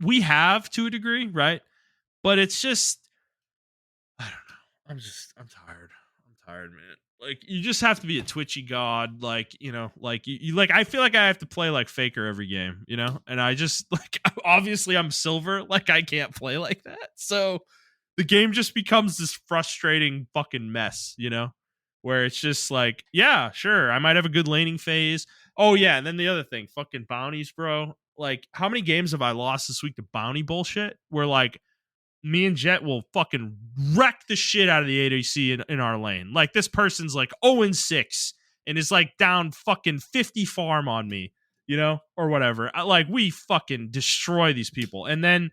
we have to a degree, right? But it's just I don't know. I'm tired. I'm tired, man. Like you just have to be a twitchy god, like you know, like you like. I feel like I have to play like Faker every game, you know, and I just like obviously I'm silver, like I can't play like that, so the game just becomes this frustrating fucking mess, you know. where it's just like, yeah, sure, I might have a good laning phase. Oh yeah, and then the other thing, fucking bounties, bro. Like, how many games have I lost this week to bounty bullshit? Where like me and Jet will fucking wreck the shit out of the ADC in our lane. Like, this person's like 0-6 and is like down fucking 50 farm on me, or whatever. Like, we fucking destroy these people. And then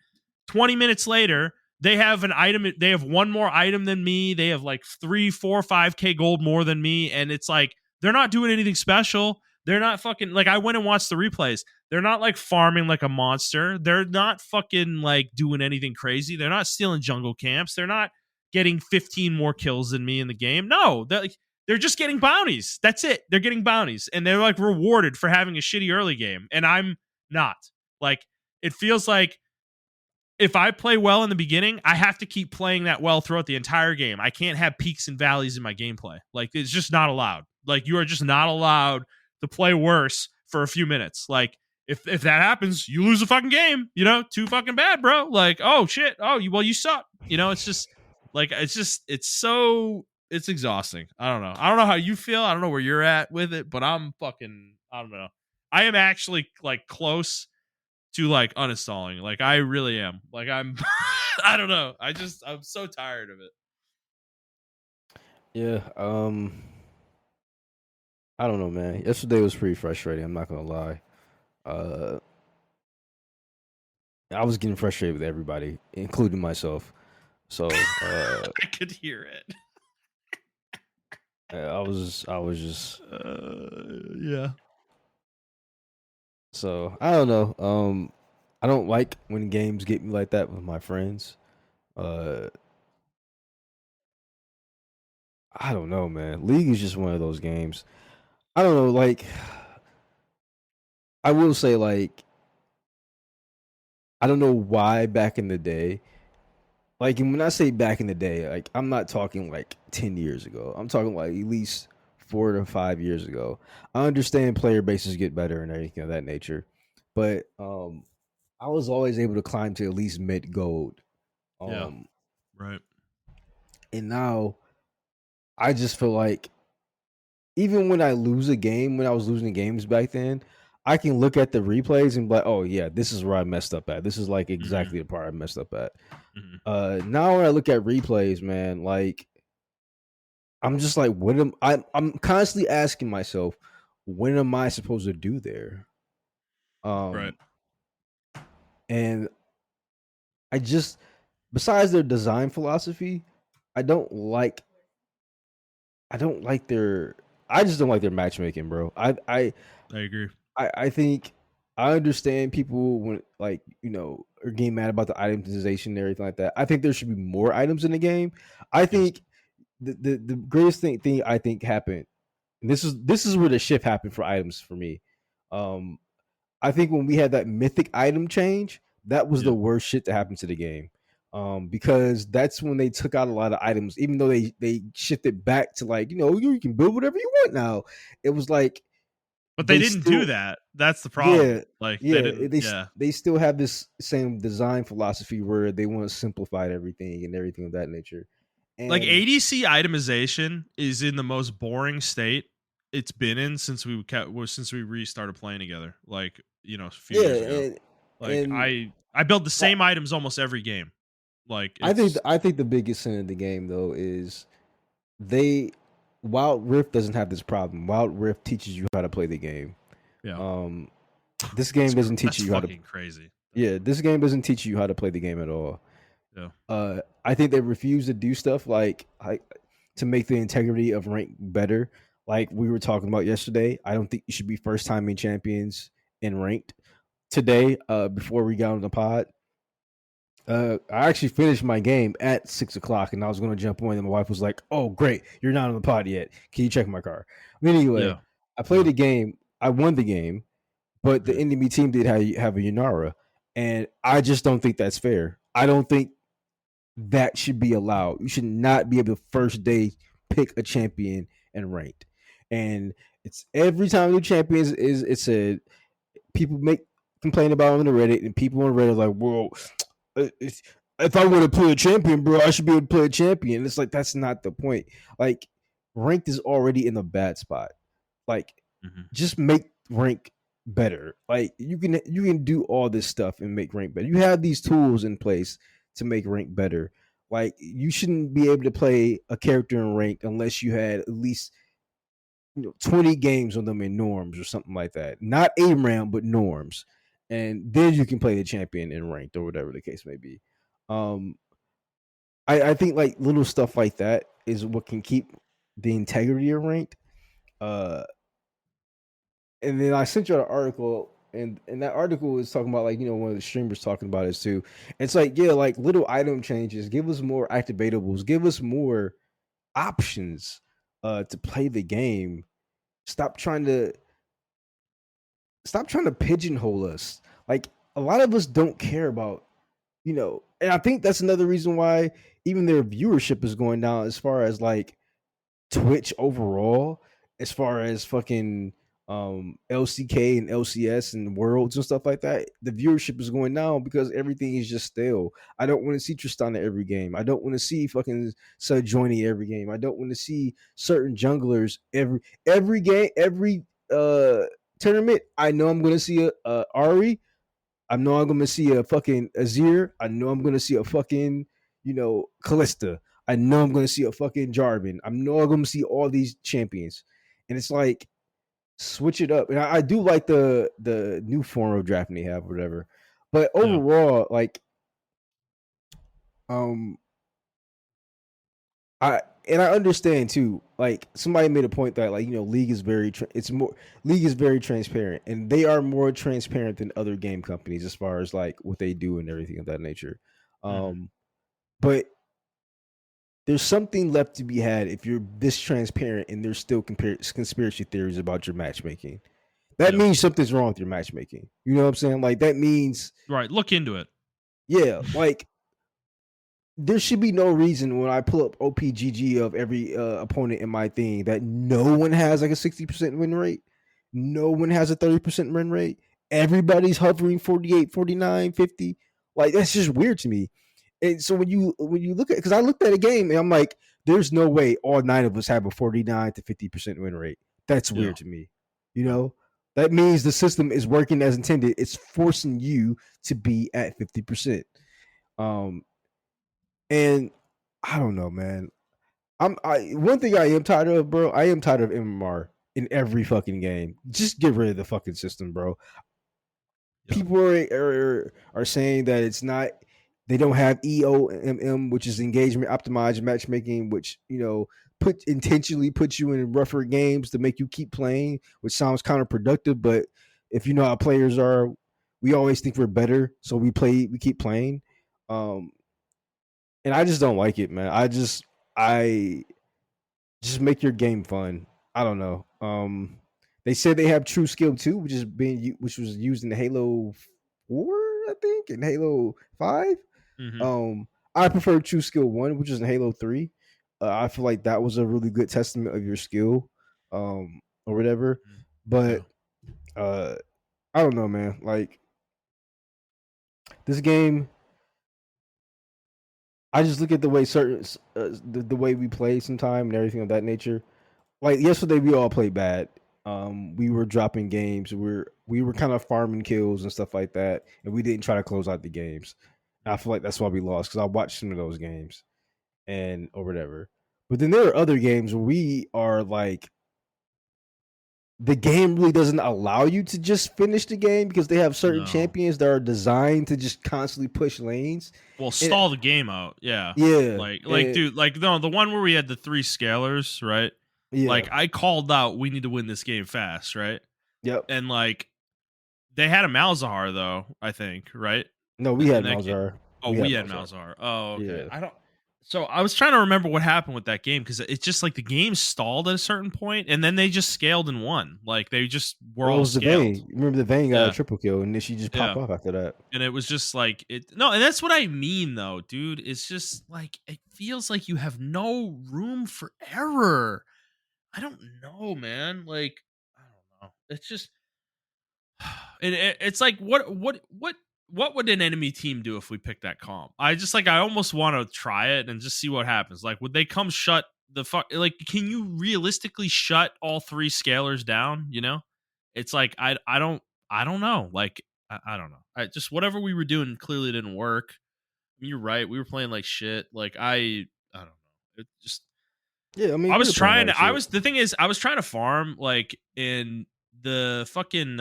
20 minutes later, they have an item. They have one more item than me. They have like 3, 4, 5K gold more than me. And it's like, they're not doing anything special. They're not fucking, like, I went and watched the replays. They're not like farming like a monster. They're not fucking like doing anything crazy. They're not stealing jungle camps. They're not getting 15 more kills than me in the game. No, they're just getting bounties. That's it. They're getting bounties. And they're like rewarded for having a shitty early game. And I'm not. Like, it feels like if I play well in the beginning, I have to keep playing that well throughout the entire game. I can't have peaks and valleys in my gameplay. Like, it's just not allowed. Like, you are just not allowed to play worse for a few minutes. Like, if that happens, you lose the fucking game, too fucking bad, bro. Like, oh shit. Oh, you suck. It's just like, it's exhausting. I don't know. I don't know how you feel. I don't know where you're at with it, but I don't know. I am actually like close to like uninstalling. Like, I really am. Like, I'm, I don't know. I'm so tired of it. Yeah. I don't know, man. Yesterday was pretty frustrating. I'm not gonna lie. I was getting frustrated with everybody, including myself. So I could hear it. I was just yeah. So I don't know. I don't like when games get me like that with my friends. I don't know, man. League is just one of those games. I don't know. Like, I will say, like, I don't know why back in the day. Like, and when I say back in the day, like, I'm not talking like 10 years ago. I'm talking like at least 4 to 5 years ago. I understand player bases get better and everything of that nature, but I was always able to climb to at least mid gold. Yeah. Right. And now I just feel like even when I lose a game, when I was losing games back then, I can look at the replays and be like, oh yeah, this is where I messed up at. This is like exactly the part I messed up at. Now when I look at replays, man, like, I'm just like, I'm constantly asking myself, when am I supposed to do there? Right. And I just, besides their design philosophy, I just don't like their matchmaking, bro. I agree. I think I understand people when, like, are getting mad about the itemization and everything like that. I think there should be more items in the game. I think the greatest thing I think happened, and this is where the shift happened for items for me. I think when we had that mythic item change, that was the worst shit to happen to the game. Because that's when they took out a lot of items, even though they shifted back to, like, you can build whatever you want now. It was like, but they didn't do that. That's the problem. Yeah, like, yeah, they didn't. They still have this same design philosophy where they want to simplify everything and everything of that nature. And like, ADC itemization is in the most boring state it's been in since we restarted playing together. Like, a few years ago. I build the same items almost every game. Like, I think the biggest sin of the game though is Wild Rift doesn't have this problem. Wild Rift teaches you how to play the game. Yeah. This game doesn't teach you how to. Crazy. Yeah, this game doesn't teach you how to play the game at all. Yeah. I think they refuse to do stuff like to make the integrity of rank better. Like we were talking about yesterday, I don't think you should be first timing champions in ranked today. Before we got on the pod, I actually finished my game at 6:00, and I was going to jump on, and my wife was like, "Oh, great, you're not on the pod yet. Can you check my car?" Anyway, I played the game. I won the game, but the enemy team did have a Yunara, and I just don't think that's fair. I don't think that should be allowed. You should not be able to first day pick a champion and ranked. And it's every time new champions is it's a people complain about it on the Reddit, and people on Reddit are like, well, if I want to play a champion, bro, I should be able to play a champion. It's like, that's not the point. Like, ranked is already in a bad spot. Like, Mhm. just make rank better. Like, you can do all this stuff and make rank better. You have these tools in place to make rank better. Like, you shouldn't be able to play a character in rank unless you had at least 20 games on them in norms or something like that. Not ARAM, but norms. And then you can play the champion in ranked or whatever the case may be. Um, I think like little stuff like that is what can keep the integrity of ranked. Uh, and then I sent you an article, and that article is talking about like one of the streamers talking about it too. It's like, yeah, like little item changes. Give us more activatables. Give us more options to play the game. Stop trying to pigeonhole us. Like, a lot of us don't care about, and I think that's another reason why even their viewership is going down as far as like Twitch overall, as far as fucking LCK and LCS and worlds and stuff like that. The viewership is going down because everything is just stale. I don't want to see Tristana every game. I don't want to see fucking Sojourner every game. I don't want to see certain junglers every game, every tournament. I know I'm going to see a Ari. I know I'm going to see a fucking Azir. I know I'm going to see a fucking Callista. I know I'm going to see a fucking Jarvan. I know I'm going to see all these champions, and it's like, switch it up. And I do like the new form of drafting they have, or whatever. But Yeah. overall, like, um, I understand too. Like, somebody made a point that like League is League is very transparent, and they are more transparent than other game companies as far as like what they do and everything of that nature. Mhm. Um, but there's something left to be had if you're this transparent and there's still conspiracy theories about your matchmaking. That Yeah. means something's wrong with your matchmaking. You know what I'm saying? Like, that means, Right. Look into it. yeah, like, there should be no reason when I pull up OPGG of every opponent in my thing that no one has like a 60% win rate. No one has a 30% win rate. Everybody's hovering 48, 49, 50. Like, that's just weird to me. And so when you look at, because I looked at a game and I'm like, there's no way all 9 of us have a 49 to 50% win rate. That's Yeah. weird to me. Yeah. That means the system is working as intended. It's forcing you to be at 50%. Um, and I don't know, man. One thing I am tired of, bro. I am tired of MMR in every fucking game. Just get rid of the fucking system, bro. Yeah. People are saying that it's not. They don't have EOMM, which is engagement optimized matchmaking, which intentionally puts you in rougher games to make you keep playing, which sounds counterproductive. But if you know how players are, we always think we're better, so we keep playing. Um, and I just don't like it, man. I just make your game fun. I don't know. They said they have True Skill 2, which was used in Halo 4, I think, and Halo 5. Mhm. Um, I prefer True Skill 1, which is in Halo 3. I feel like that was a really good testament of your skill, or whatever. Mhm. Yeah. But uh, I don't know, man. Like, this game, I just look at the way the way we play sometime and everything of that nature. Like, yesterday, we all played bad. We were dropping games. We were kind of farming kills and stuff like that, and we didn't try to close out the games. And I feel like that's why we lost, because I watched some of those games and or whatever. But then there are other games where we are like, the game really doesn't allow you to just finish the game because they have certain No. champions that are designed to just constantly push lanes. Well, And stall the game out. Yeah. yeah, Like, dude, like, no, the one where we had the 3 scalers, right? yeah, Like, I called out, we need to win this game fast, right? yep. And like, they had a Malzahar though, I think, right? No, we In had that game. Malzahar. Oh, We had we had Malzahar. Malzahar. Oh, okay. Yeah. I don't. So I was trying to remember what happened with that game because it's just like the game stalled at a certain point, and then they just scaled and won. Like they just were Well, it all was the scaled. Vayne. Remember, the Vayne got a Yeah, triple kill, and then she just popped yeah. off after that. And it was just like it. No, and that's what I mean, though, dude. It's just like it feels like you have no room for error. I don't know, man. Like I don't know. It's just it's like what would an enemy team do if we picked that comp? I just like I almost want to try it and just see what happens. Like would they come shut the fuck, like, can you realistically shut all three scalars down? It's like I don't know. Like, I don't know. I just whatever we were doing clearly didn't work. I mean, you're right. We were playing like shit. Like, I don't know. It just Yeah, I mean, I we was were playing trying like to, I shit. was the thing is I was trying to farm like in the fucking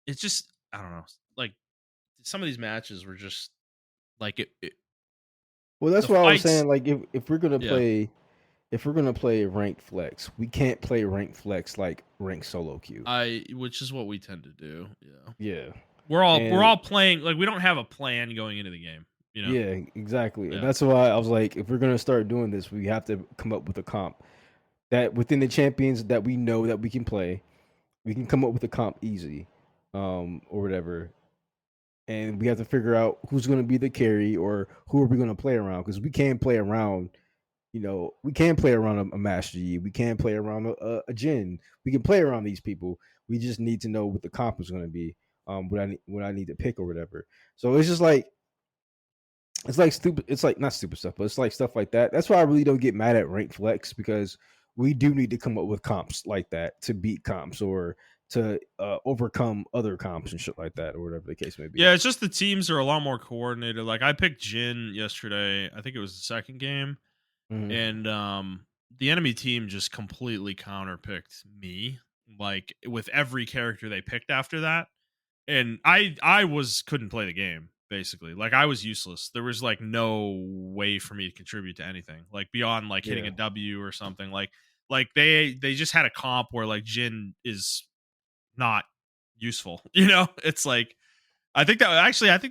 it's just I don't know. Like some of these matches were just like Well, the that's why I was fights. saying, like, if we're gonna Yeah. play, if we're gonna play ranked flex, we can't play ranked flex like ranked solo queue. Which is what we tend to do. Yeah. Yeah, We're and all playing like we don't have a plan going into the game, you know. yeah, exactly, and Yeah. that's why I was like, if we're gonna start doing this, we have to come up with a comp that within the champions that we know that we can play, we can come up with a comp easy, or whatever, and we have to figure out who's gonna be the carry or who are we gonna play around because we can't play around. We can play around a Master Yi. We can play around a Jin. We can play around these people. We just need to know what the comp is going to be. What I need to pick or whatever. So it's like stupid. It's like not stupid stuff, but it's like stuff like that. That's why I really don't get mad at rank flex because we do need to come up with comps like that to beat comps or to overcome other comps and shit like that or whatever the case may be. Yeah, it's just the teams are a lot more coordinated. Like I picked Jin yesterday. I think it was the second game, Mm-hmm. and the enemy team just completely counterpicked me. Like with every character they picked after that, and I was couldn't play the game basically. Like I was useless. There was like no way for me to contribute to anything like beyond like hitting Yeah. a W or something. Like they just had a comp where like Jin is not useful. It's like I think that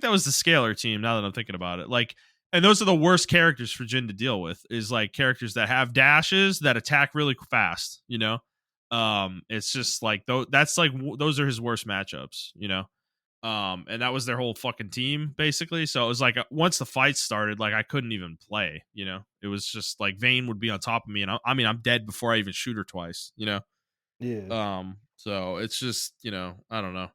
was the scalar team. Now that I'm thinking about it, like, and those are the worst characters for Jin to deal with. Is like characters that have dashes that attack really fast. It's just like that's like those are his worst matchups. And that was their whole fucking team basically. So it was like once the fight started, like I couldn't even play. It was just like Vayne would be on top of me, and I mean I'm dead before I even shoot her twice. Yeah. So it's just I don't know.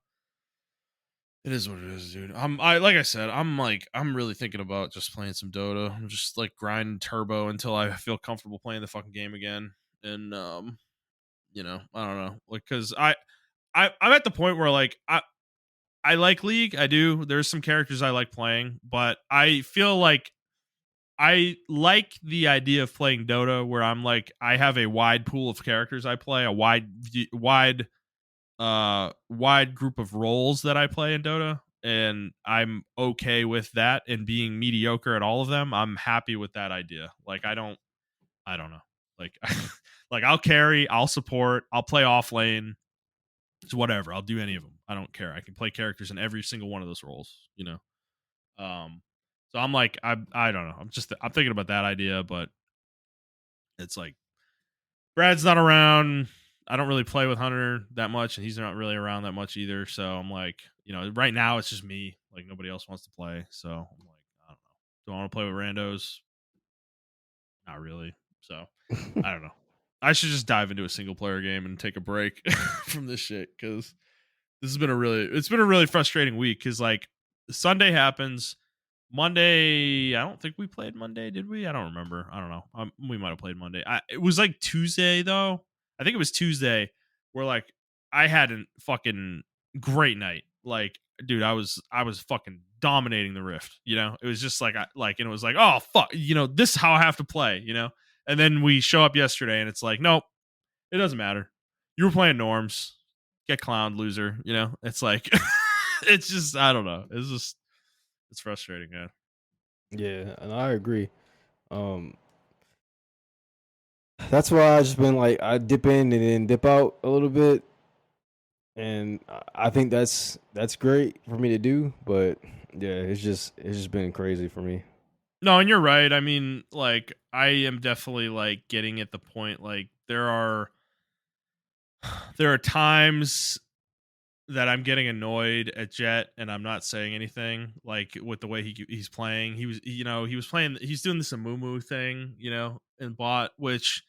It is what it is, dude. I like I said, I'm really thinking about just playing some Dota. I'm just like grinding turbo until I feel comfortable playing the fucking game again. And I don't know, like because I'm at the point where like I like League. I do. There's some characters I like playing, but I feel like I like the idea of playing Dota where I'm like I have a wide pool of characters I play, a wide group of roles that I play in Dota, and I'm okay with that and being mediocre at all of them. I'm happy with that idea. Like I don't know. Like like I'll carry, I'll support, I'll play off lane. It's whatever. I'll do any of them. I don't care. I can play characters in every single one of those roles. Um so I'm like I don't know. I'm thinking about that idea, but it's like Brad's not around. I don't really play with Hunter that much, and he's not really around that much either. So I'm like, right now it's just me. Like nobody else wants to play. So I'm like, I don't know. Do I want to play with randos? Not really. So I don't know. I should just dive into a single player game and take a break from this shit because it's been a really frustrating week because like Sunday happens. Monday, I don't think we played Monday, did we? I don't remember. I don't know. We might have played Monday. It was like Tuesday though. I think it was Tuesday where like I had a fucking great night. Like, dude, I was fucking dominating the Rift. It was just like and it was like, oh fuck, this is how I have to play. And then we show up yesterday and it's like, nope, it doesn't matter. You were playing norms. Get clowned, loser. It's like, it's just I don't know. It's frustrating, man. Yeah, and I agree. Um, that's why I just been like I dip in and then dip out a little bit, and I think that's great for me to do. But yeah, it's just been crazy for me. No, and you're right. I mean, like, I am definitely like getting at the point. Like, there are times that I'm getting annoyed at Jet, and I'm not saying anything. Like with the way he's playing, he was playing. He's doing this Amumu thing, in bot, which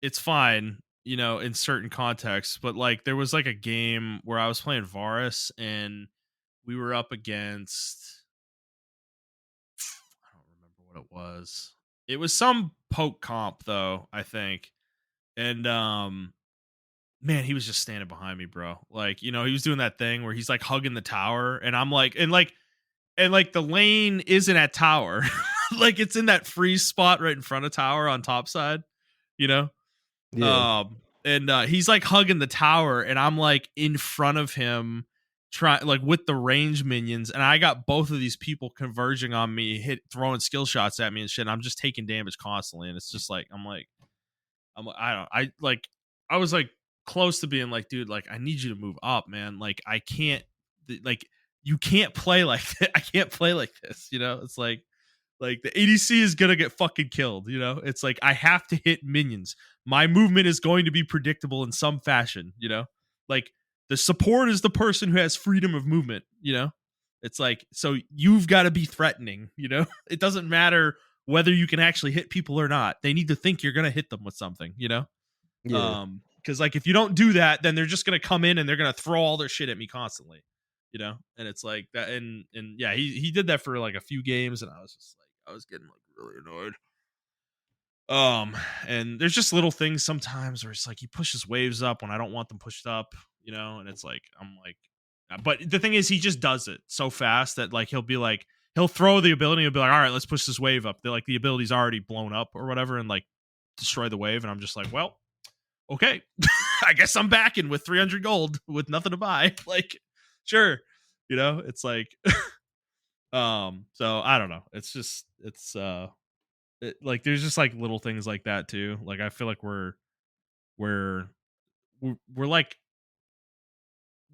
it's fine, in certain contexts. But like, there was like a game where I was playing Varus, and we were up against. I don't remember what it was. It was some poke comp though, I think. And man, he was just standing behind me, bro. Like, he was doing that thing where he's like hugging the tower, and I'm like, and the lane isn't at tower. Like it's in that freeze spot right in front of tower on top side, you know? Yeah, And he's like hugging the tower, and I'm like in front of him, like with the range minions, and I got both of these people converging on me, throwing skill shots at me and shit. And I'm just taking damage constantly, and it's just like I don't I like I was like close to being like, dude, like I need you to move up, man. Like I can't, like you can't play like this. I can't play like this. It's like the ADC is gonna get fucking killed. It's like I have to hit minions. My movement is going to be predictable in some fashion. Like the support is the person who has freedom of movement. It's like, so you've got to be threatening. It doesn't matter whether you can actually hit people or not. They need to think you're gonna hit them with something. yeah, Because like if you don't do that, then they're just gonna come in and they're gonna throw all their shit at me constantly. And it's like that. And yeah, he did that for like a few games, and I was just like, I was getting like really annoyed. And there's just little things sometimes where it's like he pushes waves up when I don't want them pushed up, and it's like I'm like, but the thing is, he just does it so fast that like he'll throw the ability and be like, all right, let's push this wave up. They're like the ability's already blown up or whatever, and like destroy the wave, and I'm just like, well, okay, I guess I'm backing with 300 gold with nothing to buy. Like, sure, it's like, so I don't know. It's just like there's just like little things like that too. Like I feel like we're we're like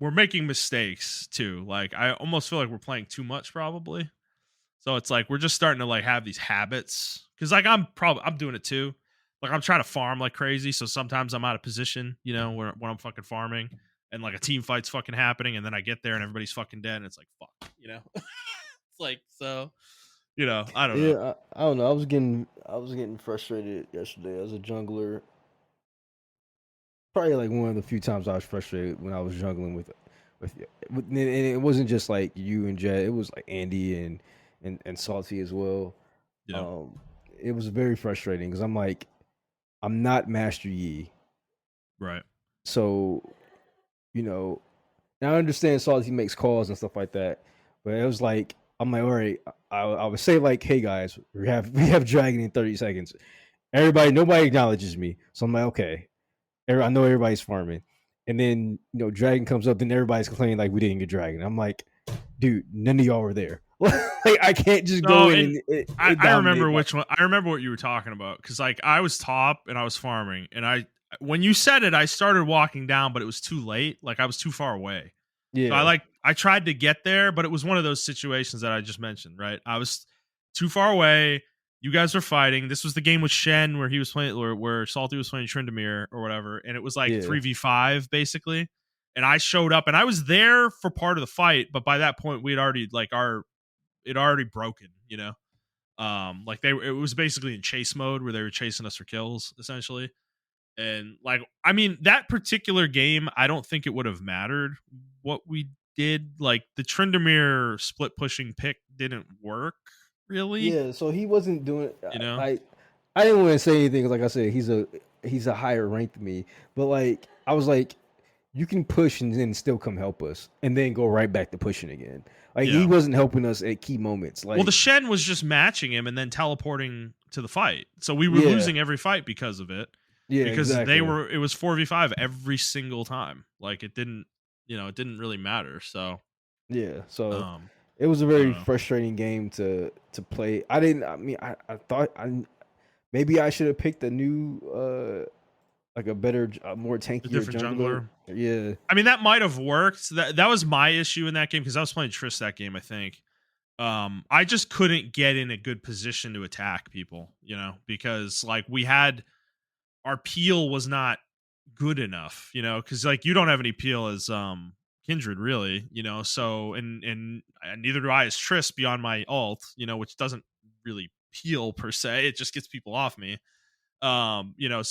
we're making mistakes too. Like I almost feel like we're playing too much probably. So it's like we're just starting to like have these habits, cuz like I'm doing it too. Like I'm trying to farm like crazy, so sometimes I'm out of position, when I'm fucking farming, and like a team fight's fucking happening, and then I get there and everybody's fucking dead, and it's like fuck. It's like, so, I don't know. yeah. I don't know. I was getting frustrated yesterday as a jungler. Probably like one of the few times I was frustrated when I was jungling and it wasn't just like you and Jet. It was like Andy and Salty as well. Yeah. Um, it was very frustrating because I'm like, I'm not Master Yi, Right. so you know, and I understand Salty makes calls and stuff like that, but it was like I'm like, all right, I would say like, hey guys, we have Dragon in 30 seconds. Nobody acknowledges me, so I'm like, okay, I know everybody's farming, and then Dragon comes up, then everybody's complaining like we didn't get Dragon. I'm like, dude, none of y'all were there. Like I can't just go No, in and and I dominate. remember which one. I remember what you were talking about, because like I was top and I was farming, and when you said it, I started walking down, but it was too late. Like I was too far away. So Yeah, I tried to get there, but it was one of those situations that I just mentioned. Right, I was too far away. You guys were fighting. This was the game with Shen where he was playing, where Salty was playing Tryndamere or whatever, and it was like yeah, 3v5 basically. And I showed up, and I was there for part of the fight, but by that point we had already like it already broken. Like it was basically in chase mode where they were chasing us for kills essentially. And like, I mean, that particular game, I don't think it would have mattered what we did. Like the Tryndamere split pushing pick didn't work really, yeah. So he wasn't doing. you know? I didn't want to say anything. 'Cause like I said, he's a higher rank than me. But like I was like, you can push and then still come help us, and then go right back to pushing again. Like he Yeah. wasn't helping us at key moments. Well, the Like Shen was just matching him and then teleporting to the fight. So we were yeah, losing every fight because of it. yeah, Because exactly. it was 4v5 every single time. Like it didn't really matter. So, Yeah. So um, it was a I very don't know. frustrating game to play. I didn't. I mean, I thought maybe I should have picked a new like a better, more A tankier different jungler. jungler. Yeah, I mean, that might have worked. That was my issue in that game, because I was playing Triss that game, I think. I just couldn't get in a good position to attack people, because like we had our peel was not good enough, because like you don't have any peel as Kindred really, so and neither do I as Triss beyond my alt, which doesn't really peel per se. It just gets people off me. So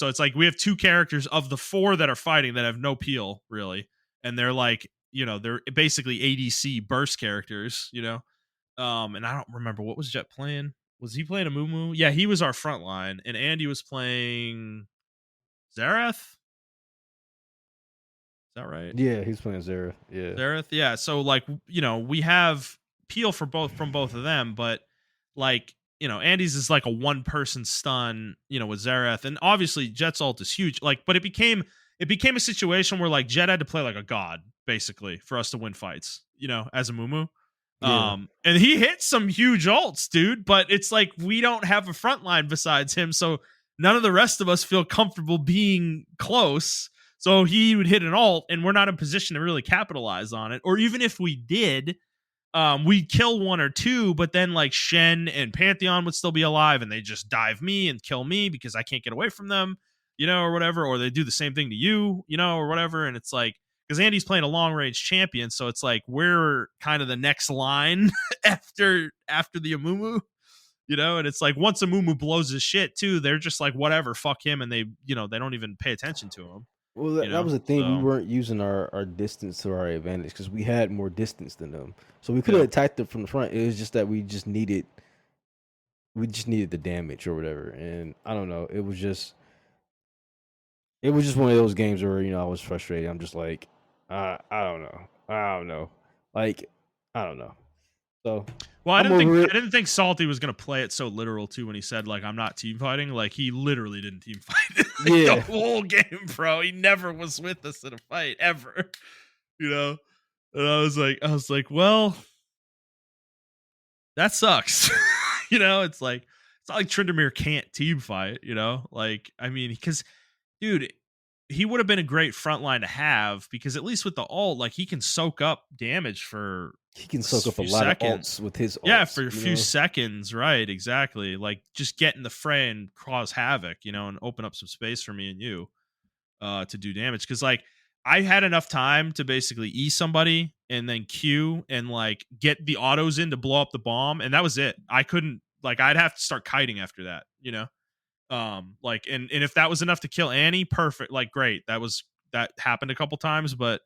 it's like we have two characters of the four that are fighting that have no peel really, and they're like, they're basically ADC burst characters, and I don't remember what was Jet playing. Was he playing a Moo? Yeah, he was our front line, and Andy was playing Zareth. Is that right? Yeah, he's playing Zara. Yeah. Zareth, yeah. So like we have peel for both from both of them, but like Andy's is like a one person stun, with Zareth, and obviously Jet's ult is huge. Like, but it became a situation where like Jet had to play like a god basically for us to win fights, as a Mumu. Yeah. And he hit some huge ults, dude. But it's like we don't have a front line besides him, so none of the rest of us feel comfortable being close. So he would hit an ult, and we're not in position to really capitalize on it. Or even if we did, we'd kill one or two, but then like Shen and Pantheon would still be alive, and they just dive me and kill me because I can't get away from them, or whatever. Or they do the same thing to you, or whatever. And it's like, because Andy's playing a long range champion, so it's like we're kind of the next line after the Amumu. And it's like once Amumu blows his shit too, they're just like whatever, fuck him, and they don't even pay attention to him. Well, that was the thing. We So weren't using our distance to our advantage because we had more distance than them. So we could have yeah. attacked them from the front. It was just that we just needed the damage or whatever. And I don't know. It was just one of those games where I was frustrated. I'm just like, I don't know. I don't know. Like, I don't know. So Well, I'm over I it. didn't think Salty was gonna play it so literal too when he said like I'm not team fighting. Like he literally didn't team fight like, the Yeah. whole game, bro. He never was with us in a fight ever. You know, and I was like, well, that sucks. It's not like Tryndamere can't team fight. Like I mean, because dude, he would have been a great front line to have because at least with the ult, like he can soak up damage for He can a soak up a few lot of seconds. alts with his Yeah, alts. for a few seconds, right? Exactly. Like just get in the fray and cause havoc, and open up some space for me and you to do damage. Because like I had enough time to basically E somebody and then Q and like get the autos in to blow up the bomb, and that was it. I couldn't like I'd have to start kiting after that. Like and if that was enough to kill Annie, perfect. Like great. That happened a couple times, but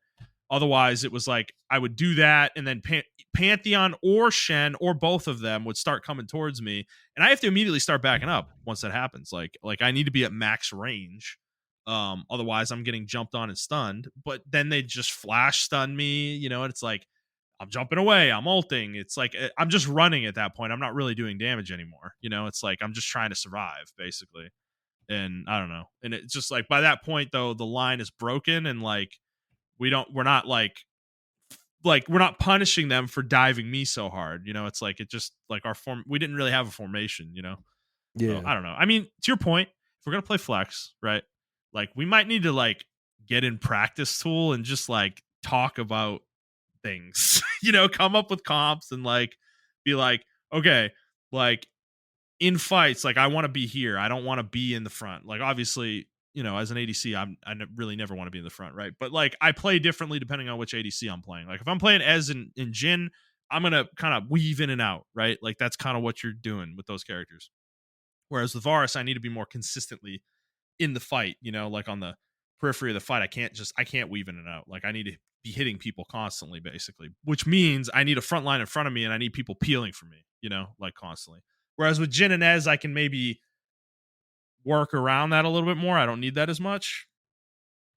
otherwise, it was like I would do that, and then Pantheon or Shen or both of them would start coming towards me, and I have to immediately start backing up once that happens. Like I need to be at max range, otherwise I'm getting jumped on and stunned. But then they just flash stun me, and it's like I'm jumping away, I'm ulting. It's like I'm just running at that point. I'm not really doing damage anymore. It's like I'm just trying to survive basically, and I don't know. And it's just like by that point though, the line is broken, and like we're not like we're not punishing them for diving me so hard. It's like it just like we didn't really have a formation. So Yeah. I don't know. I mean, to your point, if we're gonna play flex, right? Like we might need to like get in practice tool and just like talk about things, come up with comps and like be like, okay, like in fights, like I want to be here. I don't want to be in the front. Like obviously, as an ADC, really never want to be in the front, right? But like I play differently depending on which ADC I'm playing. Like if I'm playing Ez in Jin, I'm gonna kind of weave in and out, right? Like that's kind of what you're doing with those characters. Whereas with Varus, I need to be more consistently in the fight, like on the periphery of the fight. I can't weave in and out. Like I need to be hitting people constantly, basically, which means I need a front line in front of me and I need people peeling for me, like constantly. Whereas with Jin and Ez, I can maybe work around that a little bit more. I don't need that as much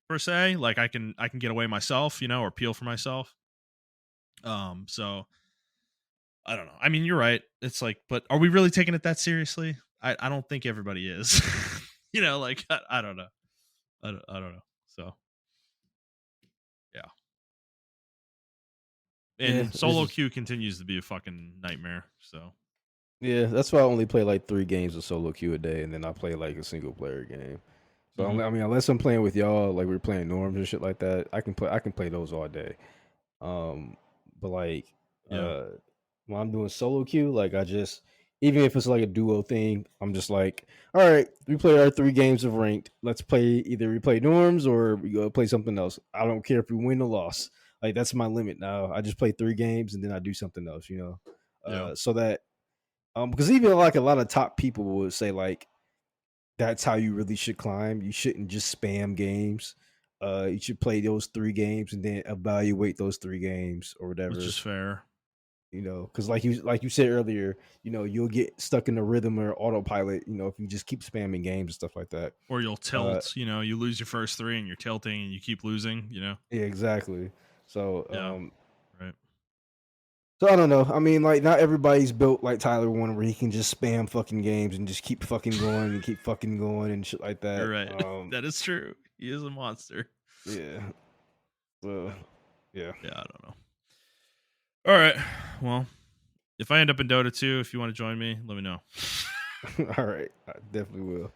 per se. Like I can get away myself, or peel for myself. So I don't know. I mean, you're right. It's like, but are we really taking it that seriously? I don't think everybody is. Like I don't know. I don't know. So yeah. Yeah. And It's solo just queue continues to be a fucking nightmare. So yeah. That's why I only play like 3 games of solo queue a day, and then I play like a single player game. So mm-hmm. I mean, unless I'm playing with y'all, like we're playing norms and shit like that, I can play those all day. Um, but like Yeah, when I'm doing solo queue, like I just even if it's like a duo thing, I'm just like, all right, we play our 3 games of ranked. Let's play either we play norms or we go play something else. I don't care if we win or loss. Like that's my limit now. I just play 3 games and then I do something else. yeah. So that because even like a lot of top people would say like that's how you really should climb. You shouldn't just spam games. You should play those 3 games and then evaluate those 3 games or Which is whatever. fair. Because like you said earlier, you'll get stuck in the rhythm or autopilot, if you just keep spamming games and stuff like that. Or you'll Uh, tilt. You lose your first three and you're tilting and you keep losing. yeah, exactly. So, Yeah. Right. I don't know. I mean, like, not everybody's built like Tyler Warner, where he can just spam fucking games and just keep fucking going and keep fucking going and shit like You're that. right. That is true. He is a monster. Yeah. So, yeah. Yeah, I don't know. All right. Well, if I end up in Dota 2, if you want to join me, let me know. All right, I definitely will.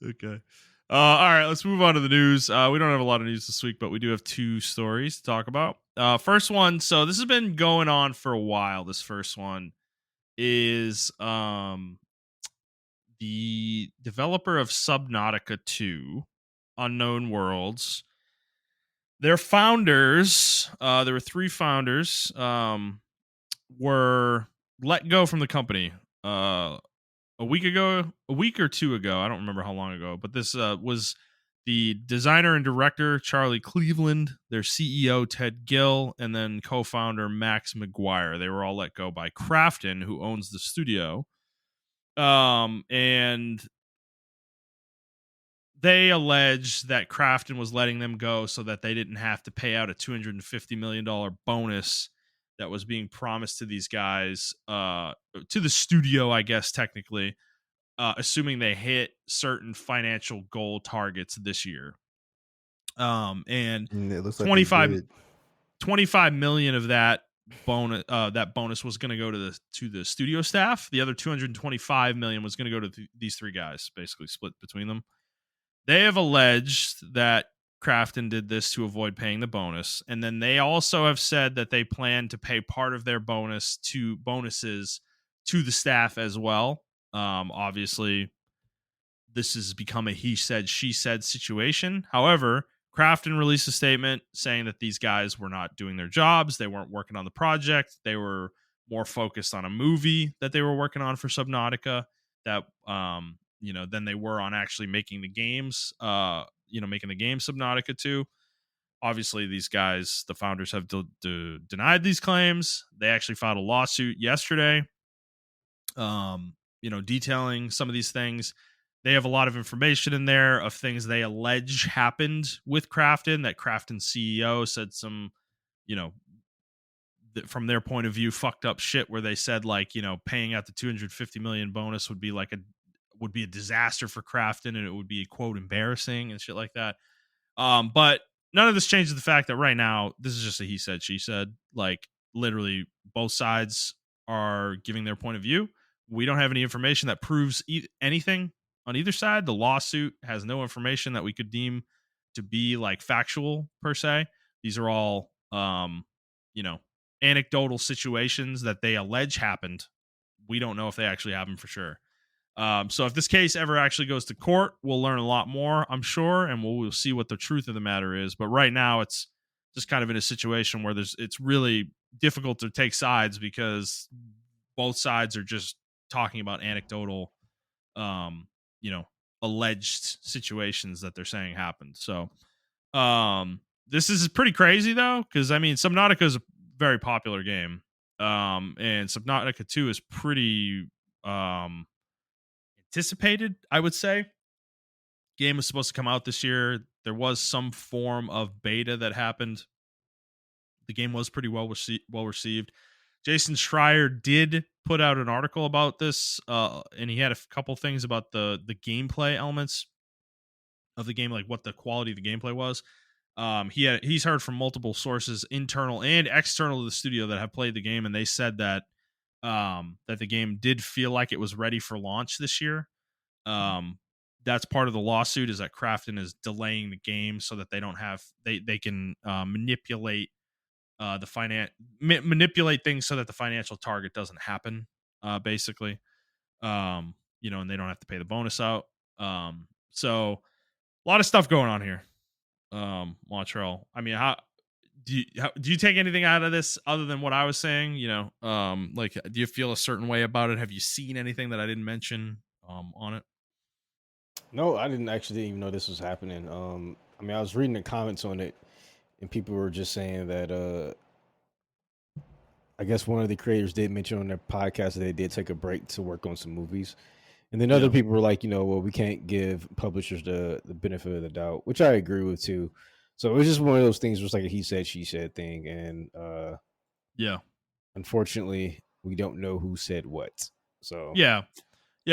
Okay. All right, let's move on to the news. We don't have a lot of news this week, but we do have two stories to talk about. First one, so this has been going on for a while. This first one is the developer of Subnautica 2, Unknown Worlds. Their founders, there were three founders, were let go from the company a week or two ago. I don't remember how long ago, but this was the designer and director Charlie Cleveland, their CEO Ted Gill, and then co-founder Max McGuire. They were all let go by Krafton, who owns the studio. And they allege that Krafton was letting them go so that they didn't have to pay out a $250 million bonus that was being promised to these guys, to the studio, I guess, technically, assuming they hit certain financial goal targets this year. And And it looks like they 25, did. 25 million of that bonus was going to go to the studio staff. The other 225 million was going to go to these three guys, basically split between them. They have alleged that Krafton did this to avoid paying the bonus, and then they also have said that they plan to pay part of their bonuses to the staff as well. Obviously, this has become a he said, she said situation. However, Krafton released a statement saying that these guys were not doing their jobs. They weren't working on the project. They were more focused on a movie that they were working on for Subnautica that, than they were on actually making the games, making the game Subnautica 2. Obviously, these guys, the founders, have denied these claims. They actually filed a lawsuit yesterday, detailing some of these things. They have a lot of information in there of things they allege happened with Krafton, that Krafton's CEO said some, you know, from their point of view, fucked up shit where they said, like, paying out the 250 million bonus would be a disaster for Krafton, and it would be, quote, embarrassing and shit like that. But none of this changes the fact that right now this is just a he said, she said. Like, literally, both sides are giving their point of view. We don't have any information that proves anything on either side. The lawsuit has no information that we could deem to be like factual per se. These are all, anecdotal situations that they allege happened. We don't know if they actually happened for sure. So if this case ever actually goes to court, we'll learn a lot more, I'm sure, and we'll see what the truth of the matter is. But right now, it's just kind of in a situation where it's really difficult to take sides because both sides are just talking about anecdotal, um, you know, alleged situations that they're saying happened. So, this is pretty crazy though, because I mean, Subnautica is a very popular game, and Subnautica 2 is pretty anticipated, I would say. Game was supposed to come out this year. There was some form of beta that happened. The game was pretty well received. Jason Schreier did put out an article about this, and he had a couple things about the gameplay elements of the game, like what the quality of the gameplay was. He's heard from multiple sources, internal and external to the studio, that have played the game, and they said that that the game did feel like it was ready for launch this year. That's part of the lawsuit, is that Krafton is delaying the game so that they can manipulate manipulate things so that the financial target doesn't happen, basically. And they don't have to pay the bonus out. So a lot of stuff going on here. Montrell, I mean, do you take anything out of this other than what I was saying? Like, do you feel a certain way about it? Have you seen anything that I didn't mention on it? No, I didn't actually even know this was happening. I mean, I was reading the comments on it, and people were just saying that I guess one of the creators did mention on their podcast that they did take a break to work on some movies. And then other Yeah. people were like, well, we can't give publishers the benefit of the doubt, which I agree with too. So it was just one of those things, just like a he said, she said thing. And Yeah. unfortunately, we don't know who said what. So, Yeah. you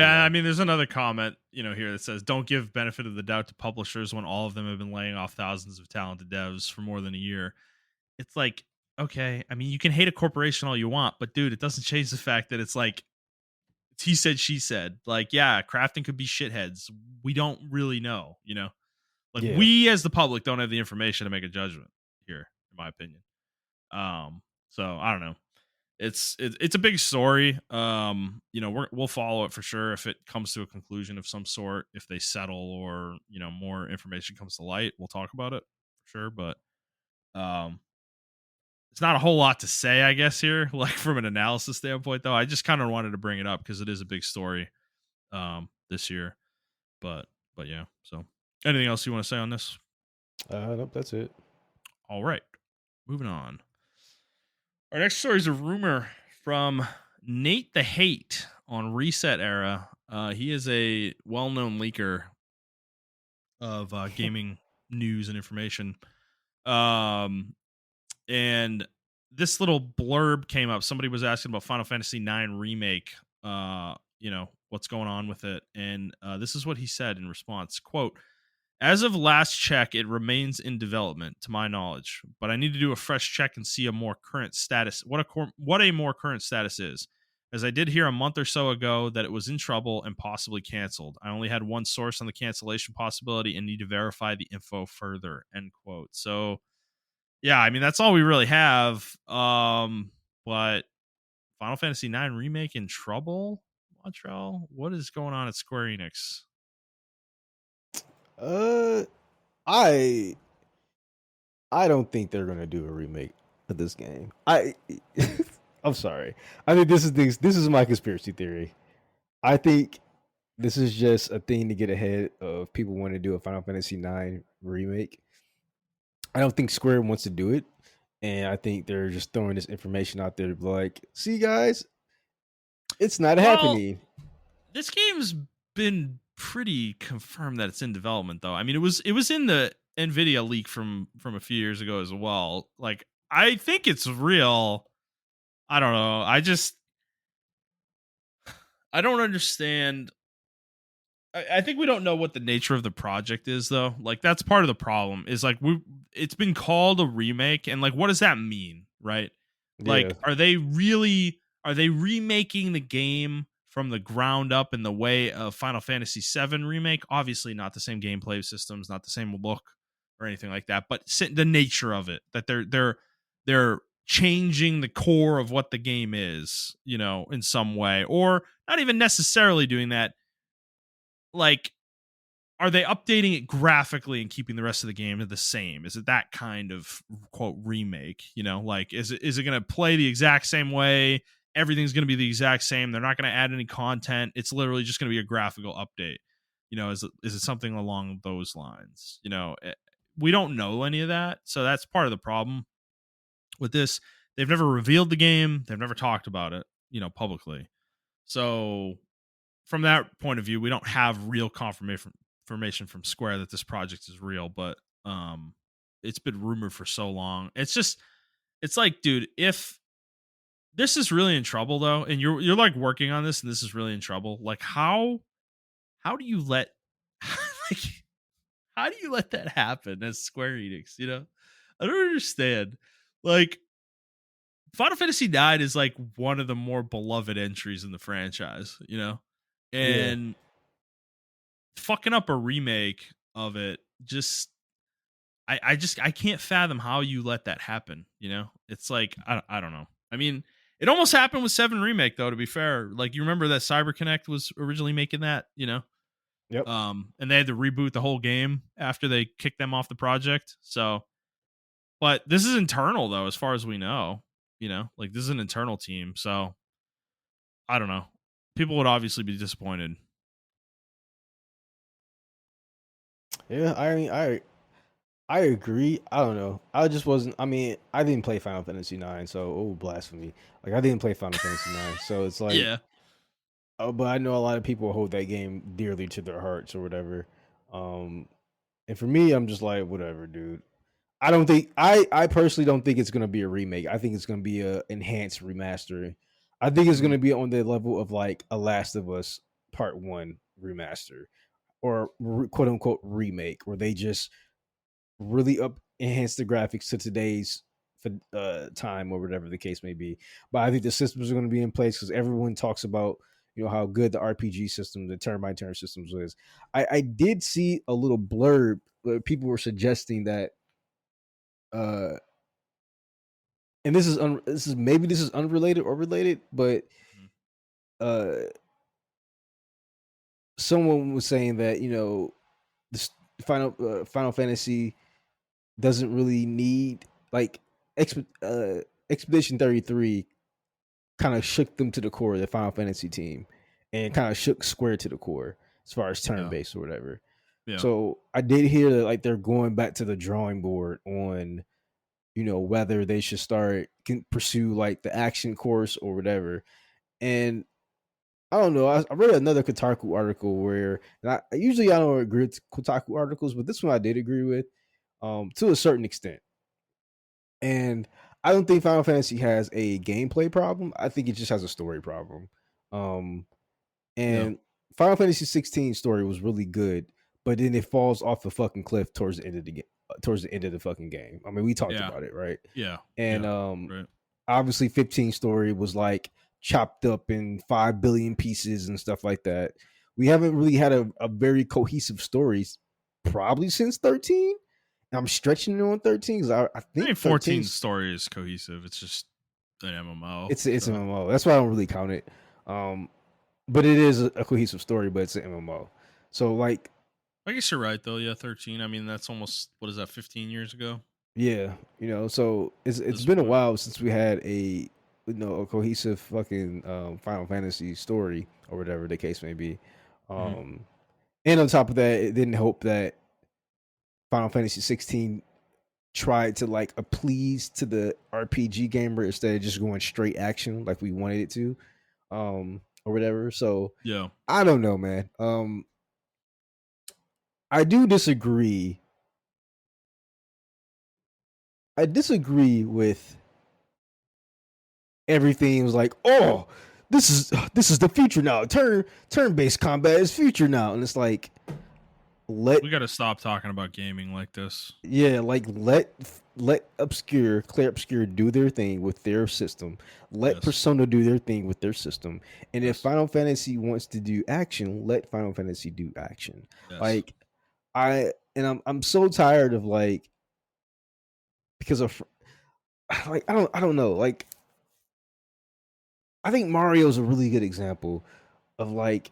Yeah, I know, mean, there's another comment, here that says, "Don't give benefit of the doubt to publishers when all of them have been laying off thousands of talented devs for more than a year." It's like, okay, I mean, you can hate a corporation all you want, but dude, it doesn't change the fact that it's like it's he said, she said. Like, yeah, crafting could be shitheads. We don't really know. Like yeah. we as the public don't have the information to make a judgment here, in my opinion. So I don't know. It's a big story. We'll follow it for sure if it comes to a conclusion of some sort. If they settle or more information comes to light, we'll talk about it for sure. But um, it's not a whole lot to say, I guess here. Like from an analysis standpoint, though, I just kind of wanted to bring it up because it is a big story this year. But yeah. So anything else you want to say on this? Nope, that's it. All right, moving on. Our next story is a rumor from Nate the Hate on Reset Era. He is a well-known leaker of gaming news and information. Um, and this little blurb came up. Somebody was asking about Final Fantasy IX Remake. What's going on with it, and this is what he said in response: "Quote." As of last check, it remains in development, to my knowledge. But I need to do a fresh check and see a more current status. What a more current status is, as I did hear a month or so ago that it was in trouble and possibly canceled. I only had one source on the cancellation possibility and need to verify the info further. End quote. So yeah, I mean that's all we really have. But Final Fantasy IX Remake in trouble, Montrell. What is going on at Square Enix? Uh, I I don't think they're gonna do a remake of this game. I'm sorry. I think this is my conspiracy theory. I think this is just a thing to get ahead of people wanting to do a Final Fantasy IX remake. I don't think Square wants to do it, and I think they're just throwing this information out there to be like, "See, guys, it's not Well, happening." this game's been pretty confirmed that it's in development, though. I mean, it was in the Nvidia leak from a few years ago as well. Like, I think it's real. I don't know. I don't understand. I think we don't know what the nature of the project is, though. Like, that's part of the problem. Is like it's been called a remake, and like, what does that mean, right? Yeah, Like, are they remaking the game from the ground up in the way of Final Fantasy VII Remake? Obviously, not the same gameplay systems, not the same look or anything like that, but the nature of it, that they're changing the core of what the game is, in some way, or not even necessarily doing that. Like, are they updating it graphically and keeping the rest of the game the same? Is it that kind of quote remake? Like is it going to play the exact same way? Everything's going to be the exact same. They're not going to add any content. It's literally just going to be a graphical update. Is it something along those lines? We don't know any of that, so that's part of the problem with this. They've never revealed the game. They've never talked about it, publicly. So from that point of view, we don't have real confirmation from Square that this project is real, but it's been rumored for so long. It's like, dude, if this is really in trouble though, and you're like working on this and this is really in trouble, like how do you let like how do you let that happen as Square Enix, I don't understand. Like Final Fantasy IX is like one of the more beloved entries in the franchise. yeah, And fucking up a remake of it just I can't fathom how you let that happen. It's like I don't know. I mean, it almost happened with 7 Remake though, to be fair. Like, you remember that CyberConnect was originally making that. yep, And they had to reboot the whole game after they kicked them off the project. So, but this is internal though, as far as we know. Like, this is an internal team, so I don't know. People would obviously be disappointed. yeah. I mean, I agree. I don't know. I just wasn't. I mean, I didn't play Final Fantasy IX, so blasphemy. Like I didn't play Final Fantasy IX, so it's like. Yeah. But I know a lot of people hold that game dearly to their hearts or whatever. Um, and for me, I'm just like, whatever, dude. I don't think I personally don't think it's gonna be a remake. I think it's gonna be a enhanced remaster. I think it's Mhm. gonna be on the level of like a Last of Us Part One remaster or quote unquote remake, where they just really up enhance the graphics to today's time or whatever the case may be. But I think the systems are going to be in place because everyone talks about how good the RPG system, the turn by turn systems is. I did see a little blurb where people were suggesting that, uh, and this is unrelated or related, but Mhm. uh, someone was saying that this Final Fantasy doesn't really need like Expedition 33 kind of shook them to the core, the Final Fantasy team, and kind of shook Square to the core as far as turn Yeah. based or whatever. Yeah. So I did hear that like they're going back to the drawing board on whether they should pursue like the action course or whatever. And I don't know. I read another Kotaku article where, and usually I don't agree with Kotaku articles, but this one I did agree with, to a certain extent. And I don't think Final Fantasy has a gameplay problem. I think it just has a story problem. Um, Yeah. and Final Fantasy 16 story was really good, but then it falls off the fucking cliff towards the end of the game. Towards the end of the fucking game. I mean, we talked Yeah. about it, right? Yeah. And Yeah. Right. obviously 15 story was like chopped up in 5 billion pieces and stuff like that. We haven't really had a very cohesive stories probably since 13. I'm stretching it on 13 because I I mean, think 13 14 story is cohesive. It's just an MMO. it's an So MMO. That's why I don't really count it. Um, but it is a cohesive story, but it's an MMO. So like, I guess you're right though. Yeah, 13. I mean, that's almost what is that? 15 years ago. yeah, so At it's this been a point. while since we had a cohesive fucking Final Fantasy story or whatever the case may be. Hmm. Um, and on top of that, it didn't help that Final Fantasy 16 tried to like appease to the RPG gamer instead of just going straight action like we wanted it to, or whatever. So Yeah. I don't know, man. I do disagree. I disagree with everything. Was like, oh, this is the future now. Turn based combat is future now, and it's like let We got to stop talking about gaming like this. yeah, like let Clear Obscure do their thing with their system. Let Yes. Persona do their thing with their system. And if Yes. Final Fantasy wants to do action, let Final Fantasy do action. Yes. Like I'm so tired of like because of like I don't know. Like I think Mario's a really good example of like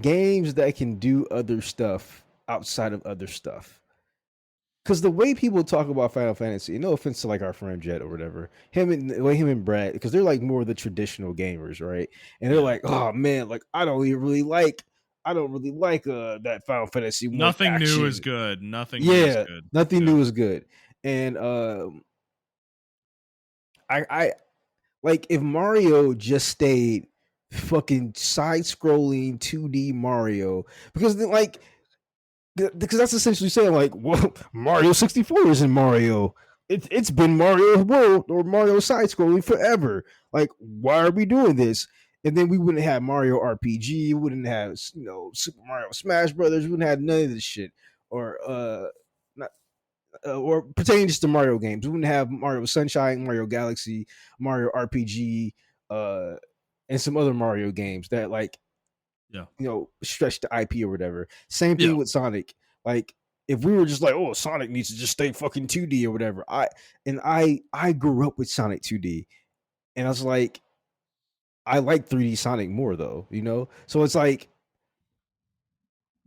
games that can do other stuff outside of other stuff. Because the way people talk about Final Fantasy, no offense to like our friend Jet or whatever, him and Brad, because they're like more of the traditional gamers, right? And they're Yeah. like, oh man, like I don't really like that Final Fantasy one Nothing new is action. good. Nothing new is Yeah, good. nothing Yeah. new is good. And I like if Mario just stayed fucking side scrolling 2D Mario, because like because that's essentially saying like, well, Mario 64 isn't Mario. It's been Mario World or Mario side scrolling forever. Like, why are we doing this? And then we wouldn't have Mario RPG, we wouldn't have Super Mario Smash Brothers, we wouldn't have none of this shit, or not, or pertaining just to Mario games. We wouldn't have Mario Sunshine, Mario Galaxy, Mario RPG, uh, and some other Mario games that like Yeah. stretch the IP or whatever. Same thing Yeah. with Sonic. Like if we were just like, oh, Sonic needs to just stay fucking 2D or whatever. I grew up with Sonic 2D, and I was like, I like 3D Sonic more though, So it's like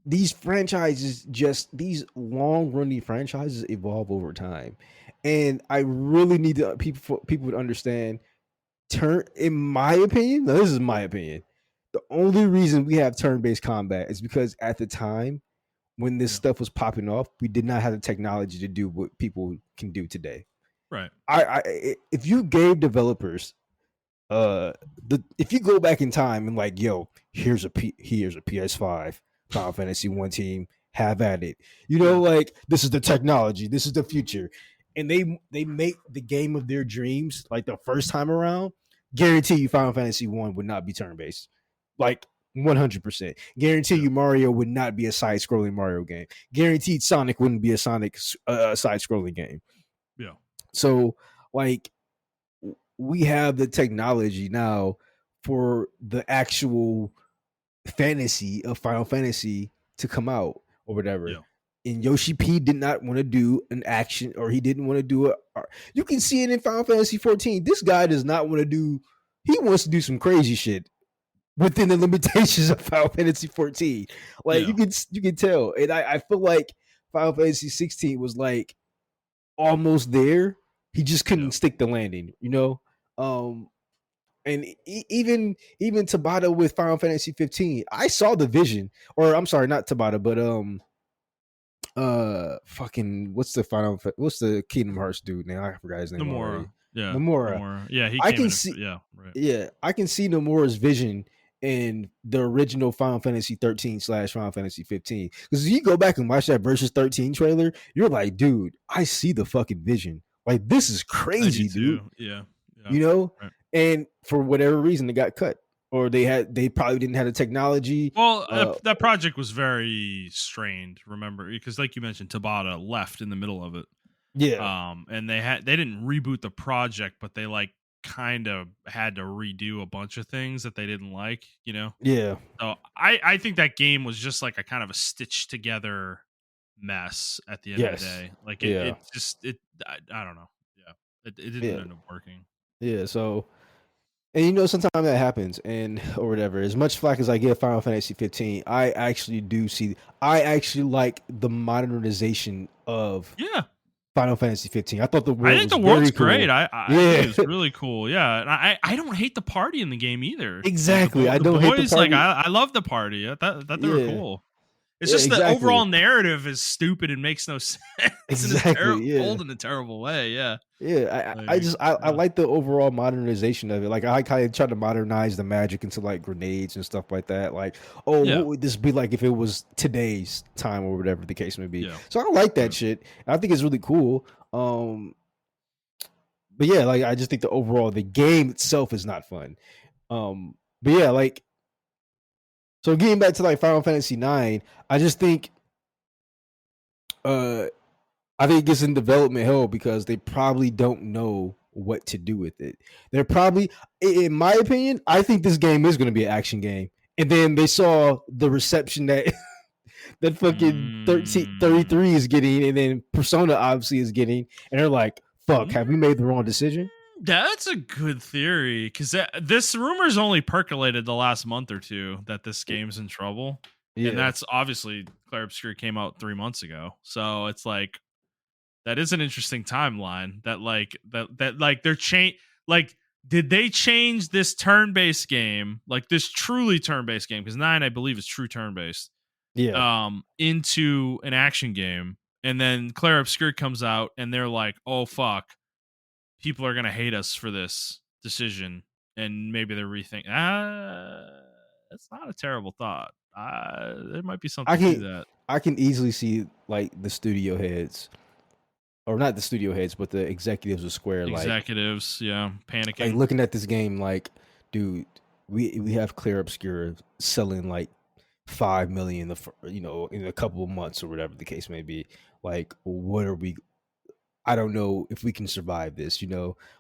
these franchises, just these long running franchises, evolve over time, and I really need to people would understand. In my opinion, now this is my opinion. The only reason we have turn based combat is because at the time when this Yeah. stuff was popping off, we did not have the technology to do what people can do today. Right. If you gave developers if you go back in time and like, yo, here's a PS5 Final Fantasy One team, have at it. You know, Yeah. like this is the technology, this is the future, and they make the game of their dreams like the first time around. Guarantee you, Final Fantasy One would not be turn based, like 100%. Guarantee Yeah. you, Mario would not be a side scrolling Mario game. Guaranteed, Sonic wouldn't be a Sonic side scrolling game. Yeah. So, like, we have the technology now for the actual fantasy of Final Fantasy to come out or whatever. Yeah. And Yoshi P did not want to do an action, or he didn't want to do it. You can see it in Final Fantasy 14. This guy does not want to do. He wants to do some crazy shit within the limitations of Final Fantasy 14. Like Yeah. you can tell, and I feel like Final Fantasy 16 was like almost there. He just Yeah. couldn't stick the landing, you know. Um, and even Tabata with Final Fantasy 15, I saw the vision, or I'm sorry, not Tabata, but fucking what's the Kingdom Hearts dude now? I forgot his name already. Nomura. Yeah. Nomura. Nomura. Yeah. He I came can in. see, Yeah. Right. yeah, I can see Nomura's vision in the original Final Fantasy 13 slash Final Fantasy 15. Because if you go back and watch that Versus 13 trailer, you're like, dude, I see the fucking vision. Like, this is I do crazy, dude. too. Yeah. Yeah. You know? Right. And for whatever reason, it got cut. Or they probably didn't have the technology. Well, that project was very strained. Remember, because like you mentioned, Tabata left in the middle of it. Yeah. And they didn't reboot the project, but they like kind of had to redo a bunch of things that they didn't like. You know. Yeah. So I think that game was just like a kind of a stitched together mess at the end of the Yes. day. Like Yeah. I don't know. Yeah, it didn't Yeah. end up working. Yeah. So, and you know, sometimes that happens, and or whatever. As much flack as I give Final Fantasy 15, I actually do see. I actually like the modernization of Yeah, Final Fantasy 15. I thought the I world think was the world's very great. cool. I think Yeah, it was really cool. Yeah, and I don't hate the party in the game either. Like exactly. I the don't hate the boys, like party. I love the party. I thought they were Yeah, cool. It's yeah, just the overall exactly, narrative is stupid and makes no sense and is exactly. Yeah, told in a terrible way. Yeah, yeah. I like just I yeah, like the overall modernization of it. Like I kind of try to modernize the magic into like grenades and stuff like that. Like, oh, yeah, what would this be like if it was today's time or whatever the case may be? yeah, So I like that yeah. shit. I think it's really cool. But yeah, like I just think the game itself is not fun. But yeah, like so getting back to like Final Fantasy 9, I just think uh I think it's in development hell because they probably don't know what to do with it. They're probably, in my opinion, I think this game is going to be an action game. And then they saw the reception that that fucking 33 Mm. is getting, and then Persona obviously is getting, and they're like, "Fuck, Mm, have we made the wrong decision?" That's a good theory because this rumor's only percolated the last month or two that this game's in trouble, and Yeah, that's obviously Claire Obscure came out 3 months ago, so it's like that is an interesting timeline. That they're like did they change this turn-based game, like this truly turn-based game? Because 9, I believe, is true turn-based, yeah, into an action game, and then Claire Obscure comes out, and they're like, "Oh fuck." People are gonna hate us for this decision, and maybe they're rethinking. That's not a terrible thought. There might be I something to can that. I can easily see like the studio heads, or not the studio heads, but the executives of Square, Executives, yeah, like panicking. looking at this game like, dude, we have Clear Obscura selling like 5 million in a couple of months or whatever the case may be. Like, what are we, I don't know if we can survive this,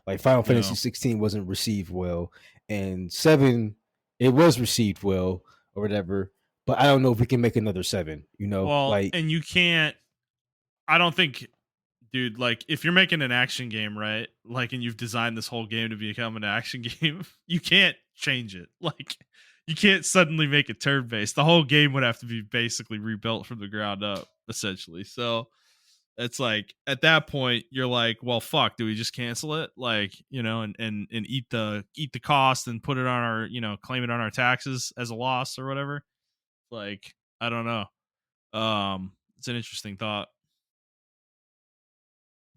like Final Yeah. Fantasy 16 wasn't received well, and 7 it was received well or whatever, but I don't know if we can make another 7, Well, like, and you can't. I don't think, dude. Like, if you're making an action game, right? Like, and you've designed this whole game to become an action game, you can't change it. Like, you can't suddenly make it turn based. The whole game would have to be basically rebuilt from the ground up, essentially. So it's like at that point you're like, well, fuck, do we just cancel it? Like, and eat the cost and put it on our, claim it on our taxes as a loss or whatever. Like, I don't know. It's an interesting thought.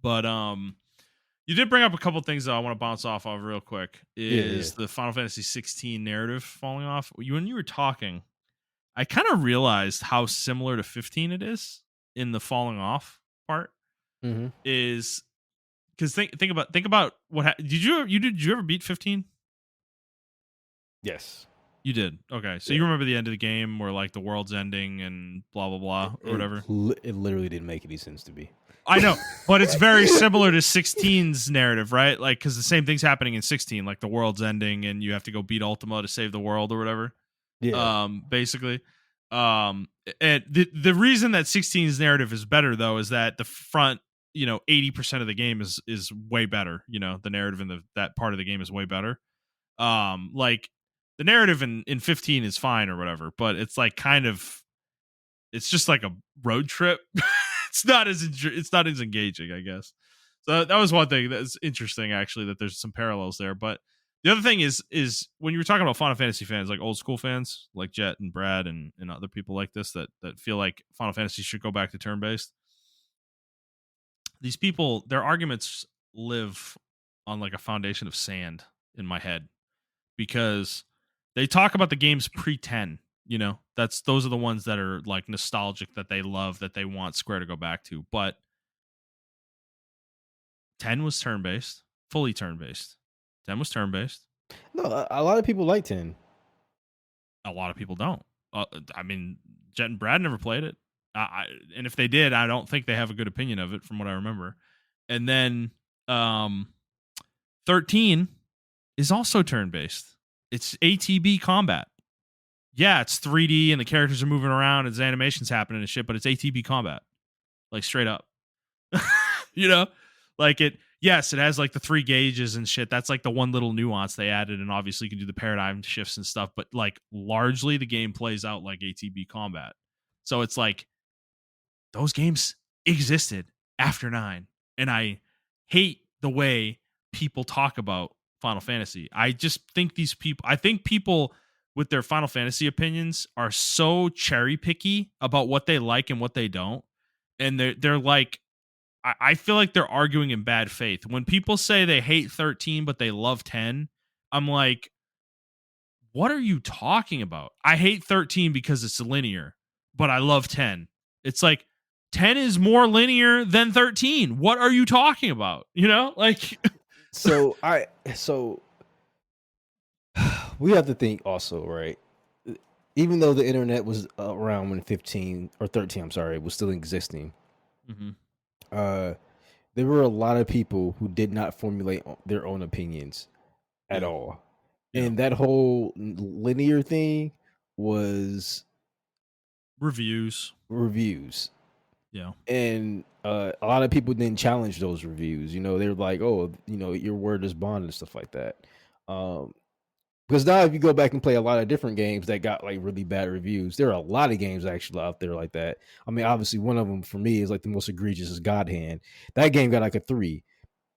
But you did bring up a couple things that I want to bounce off of real quick. Yeah. Is the Final Fantasy 16 narrative falling off? When you were talking, I kind of realized how similar to 15 it is in the falling off part. Mm-hmm. Is because think about what did you ever beat 15? Yes. You did. Okay, so Yeah. you remember the end of the game where like the world's ending and blah blah blah or whatever. It literally didn't make any sense to me. I know, but it's very similar to 16's narrative, right? Like, because the same thing's happening in 16, like the world's ending and you have to go beat Ultima to save the world or whatever. Yeah. Basically, and the reason that 16's narrative is better though is that the front, 80% of the game is way better. The narrative in that part of the game is way better. Like the narrative in 15 is fine or whatever, but it's like it's just like a road trip. It's not as engaging, I guess. So that was one thing that's interesting, actually, that there's some parallels there. But the other thing is when you were talking about Final Fantasy fans, like old school fans, like Jet and Brad and other people like this that feel like Final Fantasy should go back to turn based. These people, their arguments live on like a foundation of sand in my head because they talk about the games pre-10. Those are the ones that are like nostalgic, that they love, that they want Square to go back to. But 10 was turn-based, fully turn-based. 10 was turn-based. No, a lot of people like 10. A lot of people don't. I mean, Jet and Brad never played it. And if they did, I don't think they have a good opinion of it from what I remember. And then 13 is also turn-based. It's ATB combat. Yeah, it's 3D and the characters are moving around and the animation's happening and shit, but it's ATB combat. Like straight up. Like yes, it has like the 3 gauges and shit. That's like the one little nuance they added, and obviously you can do the paradigm shifts and stuff, but like largely the game plays out like ATB combat. So it's like those games existed after 9, and I hate the way people talk about Final Fantasy. I just think people with their Final Fantasy opinions are so cherry picky about what they like and what they don't. And they're like, I feel like they're arguing in bad faith. When people say they hate 13, but they love 10, I'm like, what are you talking about? I hate 13 because it's linear, but I love 10. It's like 10 is more linear than 13. What are you talking about? Like So we have to think also, right? Even though the internet was around when 15 or 13, I'm sorry, was still existing, there were a lot of people who did not formulate their own opinions at all. Yeah. And that whole linear thing was reviews. Yeah. And a lot of people didn't challenge those reviews. They were like, oh, your word is bond and stuff like that. Because now if you go back and play a lot of different games that got like really bad reviews, there are a lot of games actually out there like that. I mean, obviously one of them for me is like the most egregious is God Hand. That game got like a 3.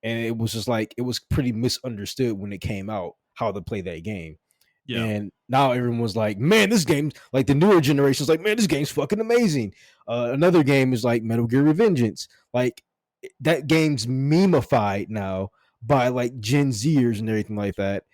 And it was just like, it was pretty misunderstood when it came out how to play that game. Yeah. And now everyone was like, man, this game, like the newer generation's like, man, this game's fucking amazing. Another game is like Metal Gear Revengeance. Like that game's memeified now by like Gen Zers and everything like that.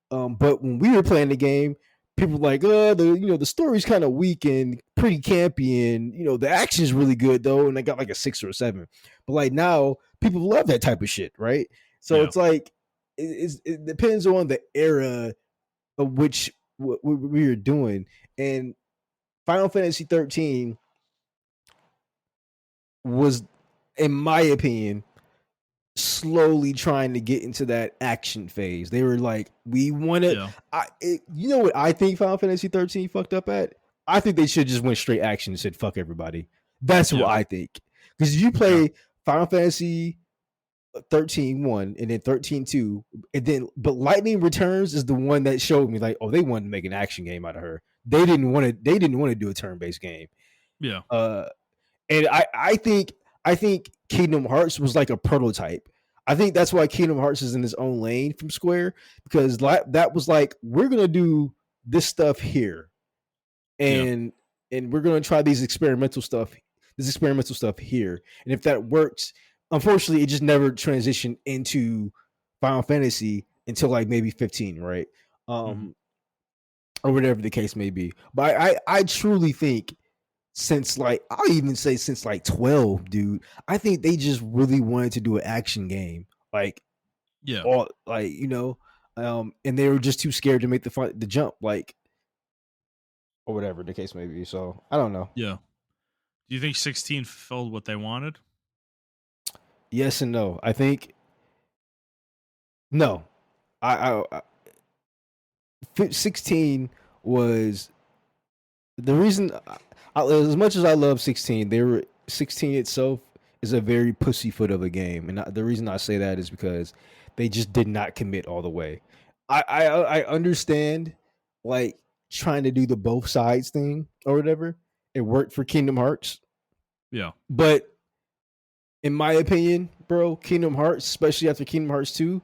But when we were playing the game, people were like, the story's kind of weak and pretty campy, and the action's really good though, and they got like a 6 or a 7. But like now, people love that type of shit, right? So it's like it depends on the era of which what we are doing. And Final Fantasy 13 was, in my opinion, slowly trying to get into that action phase. They were like, we want to. You know what I think Final Fantasy 13 fucked up at? I think they should just went straight action and said fuck everybody. That's what I think. Because you play Final Fantasy 13-1 and then 13-2, and then but Lightning Returns is the one that showed me like, oh, they wanted to make an action game out of her. They didn't want to do a turn-based game. Yeah. And I think Kingdom Hearts was like a prototype. I think that's why Kingdom Hearts is in its own lane from Square, because that was like, we're gonna do this stuff here, and and we're gonna try this experimental stuff here. And if that works, unfortunately, it just never transitioned into Final Fantasy until like maybe 15, right? Mhm. Um, or whatever the case may be. But I truly think since like I'll even say since like 12, dude, I think they just really wanted to do an action game. Like Yeah. all like, and they were just too scared to make the jump, like or whatever the case may be. So I don't know. Yeah. Do you think 16 fulfilled what they wanted? Yes and no. I think no. I 16 was the reason. As much as I love 16, 16 itself is a very pussyfoot of a game, and the reason I say that is because they just did not commit all the way. I understand like trying to do the both sides thing or whatever. It worked for Kingdom Hearts, Yeah. but in my opinion, bro, Kingdom Hearts, especially after Kingdom Hearts 2,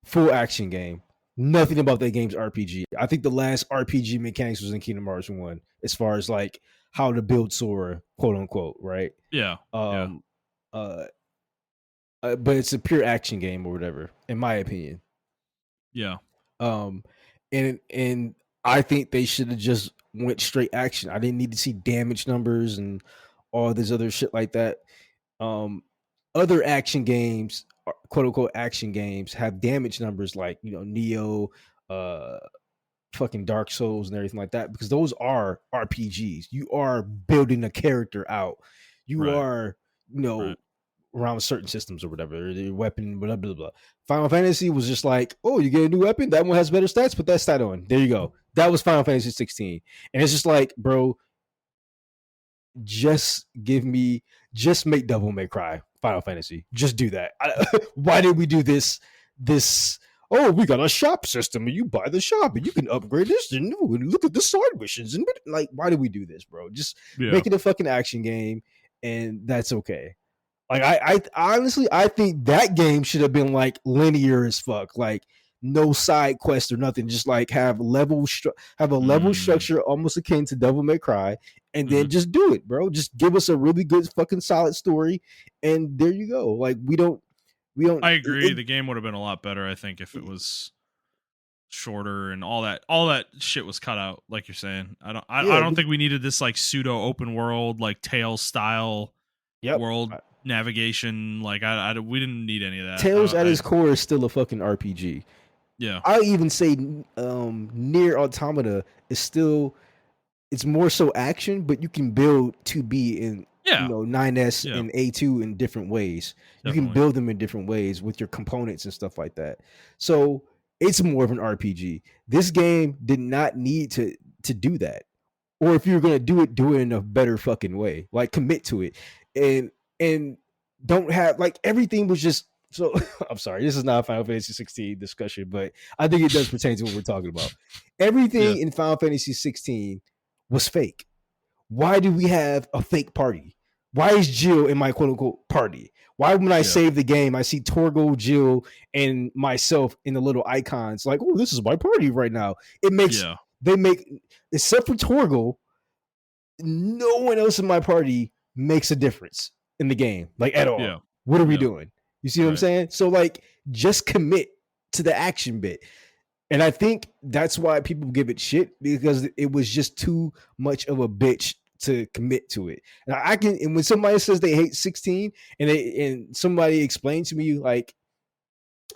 full action game. Nothing about that game's RPG. I think the last RPG mechanics was in Kingdom Hearts 1, as far as like how to build Sora, quote unquote, right? Yeah. Yeah. Um, uh, but it's a pure action game or whatever, in my opinion. Yeah. Um, and I think they should have just went straight action. I didn't need to see damage numbers and all this other shit like that. Um, Other action games, quote unquote action games, have damage numbers like Neo, uh, fucking Dark Souls and everything like that, because those are RPGs. You are building a character out. You Right. are, you Right. know, around certain systems or whatever, the weapon, blah blah blah. Final Fantasy was just like, oh, you get a new weapon, that one has better stats, put that stat on. There you go. That was Final Fantasy 16, and it's just like, bro, just make Devil May Cry Final Fantasy. Just do that. Why did we do this? This oh, we got a shop system, and you buy the shop, and you can upgrade this, and look at the side missions, and like, why did we do this, bro? Just Yeah. make it a fucking action game, and that's okay. Like I honestly I think that game should have been like linear as fuck, like no side quest or nothing. Just like have a level Mm. structure almost akin to Devil May Cry, and then Mhm. just do it, bro. Just give us a really good fucking solid story, and there you go. Like we don't I agree. it, The game would have been a lot better, I think, if it was shorter and all that shit was cut out, like you're saying. I yeah, don't think we needed this like pseudo open world, like Tales style yep. world navigation. Like we didn't need any of that. Tales at its core is still a fucking RPG. Yeah. I even say near Automata is still it's more so action, but you can build 2B and Yeah. 9S Yeah. and A2 in different ways. You can Definitely. build them in different ways with your components and stuff like that. So it's more of an RPG. This game did not need to do that. Or if you're gonna do it in a better fucking way. Like commit to it. And don't have like everything was just so I'm sorry, this is not a Final Fantasy 16 discussion, but I think it does pertain to what we're talking about. Yeah. Everything in Final Fantasy 16 was fake. Why do we have a fake party? Why is Jill in my quote unquote party? Why when I Yeah. save the game, I see Torgo, Jill, and myself in the little icons like, oh, this is my party right now. It makes Yeah. they make except for Torgo, no one else in my party makes a difference in the game, like at all. Yeah. What are we Yeah. doing? You see what I'm Right. saying? So like just commit to the action bit. And I think that's why people give it shit, because it was just too much of a bitch to commit to it. And I can, and when somebody says they hate 16 and somebody explained to me like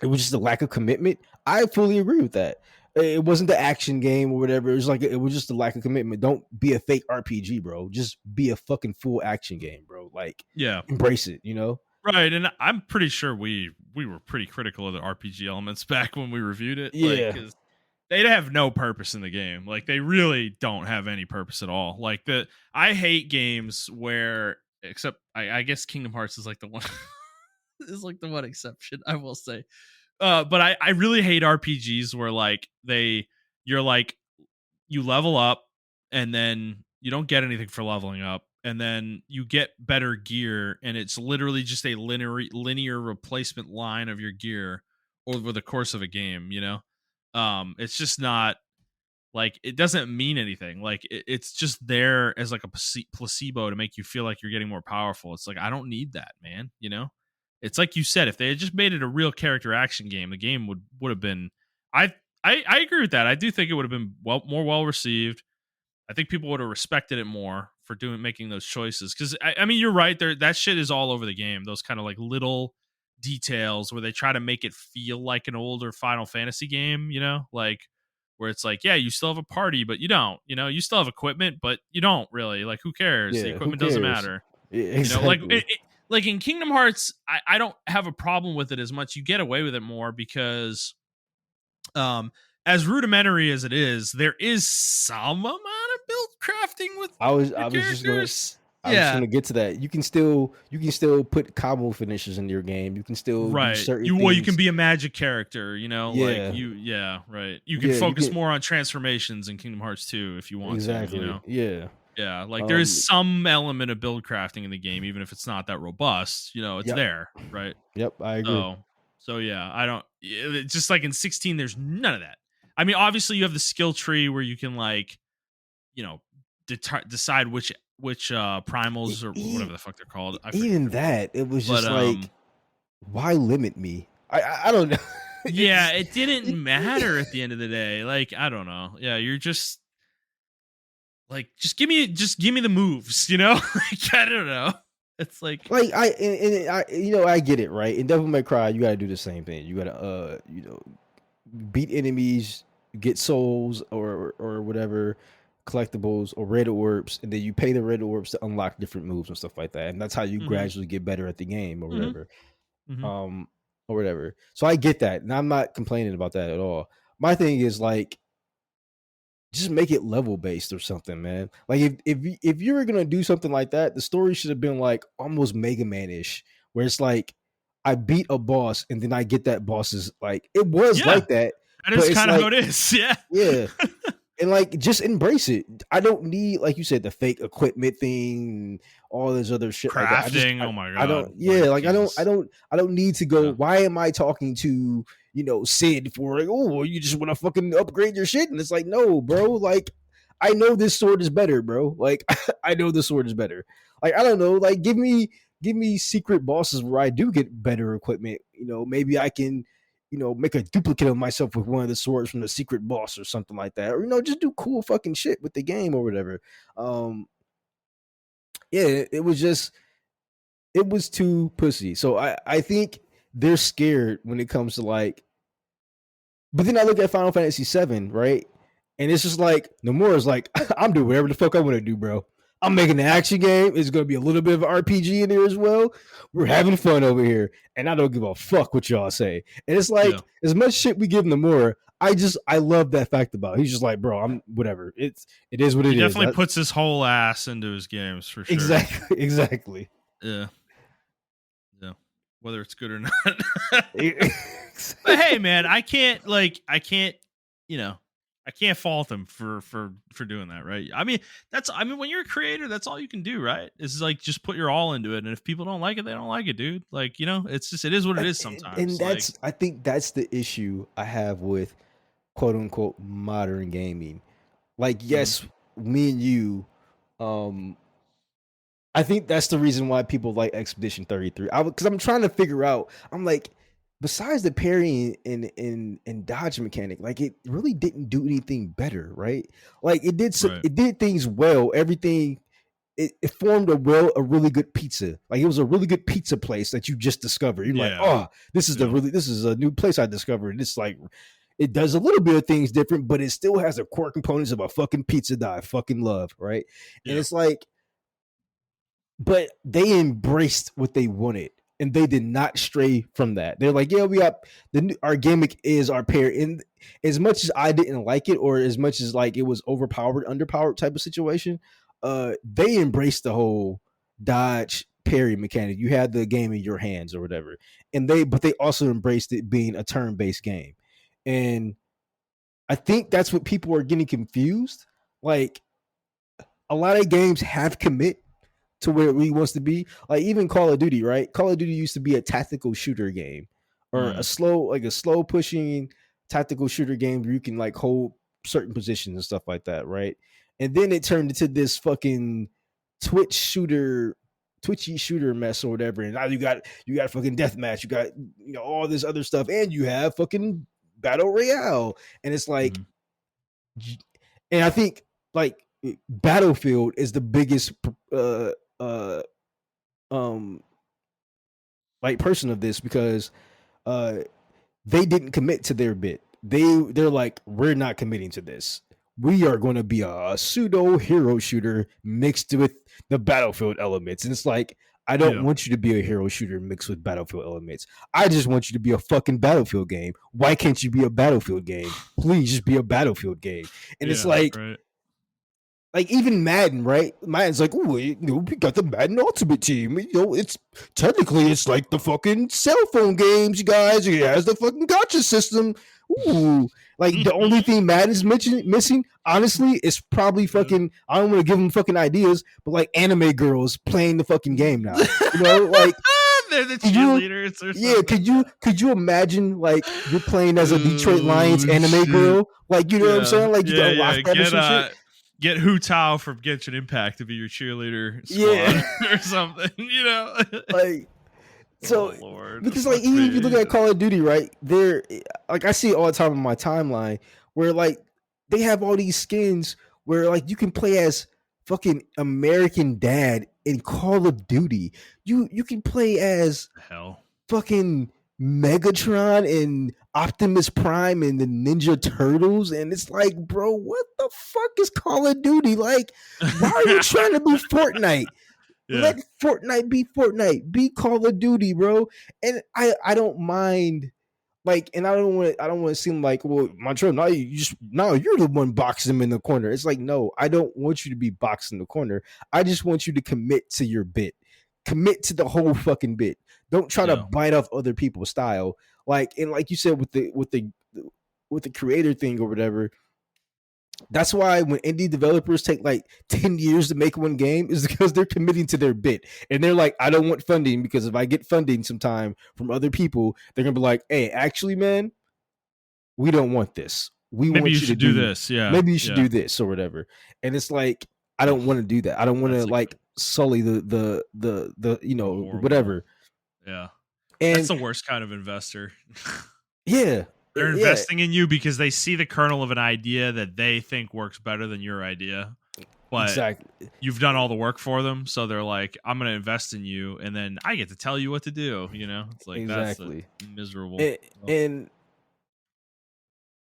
it was just a lack of commitment, I fully agree with that. It wasn't the action game or whatever. It was like it was just a lack of commitment. Don't be a fake RPG, bro. Just be a fucking full action game, bro. Like Yeah. embrace it, you know? Right. And I'm pretty sure we were pretty critical of the RPG elements back when we reviewed it. Like, Yeah. because they have no purpose in the game. Like, they really don't have any purpose at all. Like, I hate games where, except I guess Kingdom Hearts is like the one is like the one exception, I will say. But I really hate RPGs where like you're like you level up and then you don't get anything for leveling up, and then you get better gear and it's literally just a linear replacement line of your gear over the course of a game, it's just not Like it doesn't mean anything. Like it's just there as like a placebo to make you feel like you're getting more powerful. It's like I don't need that, man. You know, it's like you said, if they had just made it a real character action game, the game would have been. I agree with that. I do think it would have been more well received. I think people would have respected it more for making those choices. Because I mean, you're right. There, that shit is all over the game. Those kind of like little details where they try to make it feel like an older Final Fantasy game. You know, like where it's like, yeah, you still have a party, but you don't. You know, you still have equipment, but you don't really. Like, who cares? The Yeah, who equipment doesn't cares? matter. Yeah, You know, like exactly. like in Kingdom Hearts, I don't have a problem with it as much. You get away with it more because um as rudimentary as it is, there is some amount of build crafting with I your was just gonna characters. I was just Yeah, gonna get to that. You can still put combo finishes in your game. You can still do right. certain You can things. be a magic character, you know, like Yeah, yeah, right. You can yeah, you focus can more on transformations in Kingdom Hearts 2 if you want to, you exactly. know. Yeah. Yeah, like there is Um. some element of build crafting in the game, even if it's not that robust, you know, it's Yep. there, right? Yep. I agree. So, yeah, I don't. It's just like in 16, there's none of that. I mean, obviously, you have the skill tree where you can like, you know, decide which primals or whatever the fuck they're called. I forget. Even that, it was But just like, why limit me? I don't know. yeah, It's it didn't matter at the end of the day. Like, I don't know. Yeah, you're just like, just give me the moves. You know, like I don't know. It's like, like I get it, right. In Devil May Cry, you got to do the same thing. You got to beat enemies, get souls or whatever collectibles or red orbs, and then you pay the red orbs to unlock different moves and stuff like that. And that's how you mm-hmm, gradually get better at the game or mm-hmm, whatever. mm-hmm. Um or whatever. So I get that. And I'm not complaining about that at all. My thing is like just make it level based or something, man. Like if you were gonna do something like that, the story should have been like almost Mega Man-ish, where it's like I beat a boss and then I get that boss's like it was Yeah, like that, that but is it's kind of how like it is. Yeah. yeah, and like just embrace it. I don't need, like you said, the fake equipment thing and all this other shit like that. Crafting. Oh my I don't god. yeah, Like like Jesus. I don't need to go, Yeah. why am I talking to Sid for like, oh well, you just want to fucking upgrade your shit? And it's like, no, bro, like I know this sword is better, bro. Like I know this sword is better. Like I don't know, like give me secret bosses where I do get better equipment. Maybe I can make a duplicate of myself with one of the swords from the secret boss or something like that. Or, just do cool fucking shit with the game or whatever. Yeah, it was too pussy. So I think they're scared when it comes to like, but then I look at Final Fantasy VII, right? And it's just like Nomura's like, I'm doing whatever the fuck I want to do, bro. I'm making an action game. It's gonna be a little bit of RPG in there as well. We're having fun over here, and I don't give a fuck what y'all say. And it's Yeah. like, as much shit we give Nomura, I love that fact about it. He's just like, bro, I'm whatever. It is what He it is. definitely puts his whole ass into his games for sure. Exactly, exactly. Yeah. Yeah. Whether it's good or not. But hey, man, I can't, you know, I can't fault him for doing that, right? I mean when you're a creator, that's all you can do, right? Is like just put your all into it, and if people don't like it, they don't like it, dude. Like, it's just, it is what it is And sometimes. Like, that's I think that's the issue I have with quote unquote modern gaming. Like, mhm, yes, me and you, um, I think that's the reason why people like Expedition 33. Because I'm trying to figure out. I'm like, besides the parry and dodge mechanic, like it really didn't do anything better, right? Like right. it did things well. Everything it formed a really good pizza. Like it was a really good pizza place that you just discovered. You're like, Yeah. oh, Yeah. this is a new place I discovered. And it's like it does a little bit of things different, but it still has the core components of a fucking pizza that I fucking love, right? And Yeah. it's like, but they embraced what they wanted and they did not stray from that. They're like, yeah, we got our gimmick is our pair. And as much as I didn't like it, or as much as like it was overpowered, underpowered type of situation, they embraced the whole dodge parry mechanic. You had the game in your hands or whatever, but they also embraced it being a turn-based game. And I think that's what people are getting confused. Like a lot of games have commit to where he wants to be. Like even Call of Duty, right? Call of Duty used to be a tactical shooter game or Mm, a slow pushing tactical shooter game where you can like hold certain positions and stuff like that, right? And then it turned into this fucking twitchy shooter mess or whatever. And now you got fucking deathmatch, you got all this other stuff, and you have fucking battle royale, and it's like, and I think like Battlefield is the biggest uh um like person of this because uh they didn't commit to their bit. They're like, we're not committing to this. We are going to be a pseudo hero shooter mixed with the Battlefield elements. And it's like, I don't want you to be a hero shooter mixed with Battlefield elements. I just want you to be a fucking Battlefield game. Why can't you be a Battlefield game? Please just be a Battlefield game. And it's like, right. Like even Madden, right? Madden's like, oh, we got the Madden Ultimate Team. It's technically it's like the fucking cell phone games, you guys. It has the fucking gotcha system. Ooh, like the only thing Madden's missing, honestly, is probably fucking. I don't want to give them fucking ideas, but like anime girls playing the fucking game now. Like they're the cheerleaders or something. Yeah, could you imagine like you're playing as a Detroit Lions anime girl? Like what I'm saying? Like you got unlock that or some shit. Get Hu Tao from Genshin Impact to be your cheerleader squad or something, Like, so, Lord, because like even if you look at Call of Duty, right? There, like I see it all the time on my timeline where like they have all these skins where like you can play as fucking American Dad in Call of Duty. You can play as fucking Megatron and Optimus Prime and the Ninja Turtles, and it's like, bro, what the fuck is Call of Duty? Like, why are you trying to be Fortnite? Let Fortnite be Fortnite. Be Call of Duty, bro. And I don't mind, like, and I don't want to seem like, well, Montrell, now you're the one boxing him in the corner. It's like, no, I don't want you to be boxing the corner. I just want you to commit to your bit. Commit to the whole fucking bit. Don't try to bite off other people's style. Like, and like you said with the creator thing or whatever. That's why when indie developers take like 10 years to make one game is because they're committing to their bit. And they're like, I don't want funding because if I get funding sometime from other people, they're going to be like, hey, actually, man, we don't want this. Maybe you should do this. Yeah. Maybe you should do this or whatever. And it's like, I don't want to do that. I don't want to like sully the whatever. Yeah. And that's the worst kind of investor. Yeah. They're investing in you because they see the kernel of an idea that they think works better than your idea. But you've done all the work for them. So they're like, I'm going to invest in you. And then I get to tell you what to do. It's like, that's miserable. And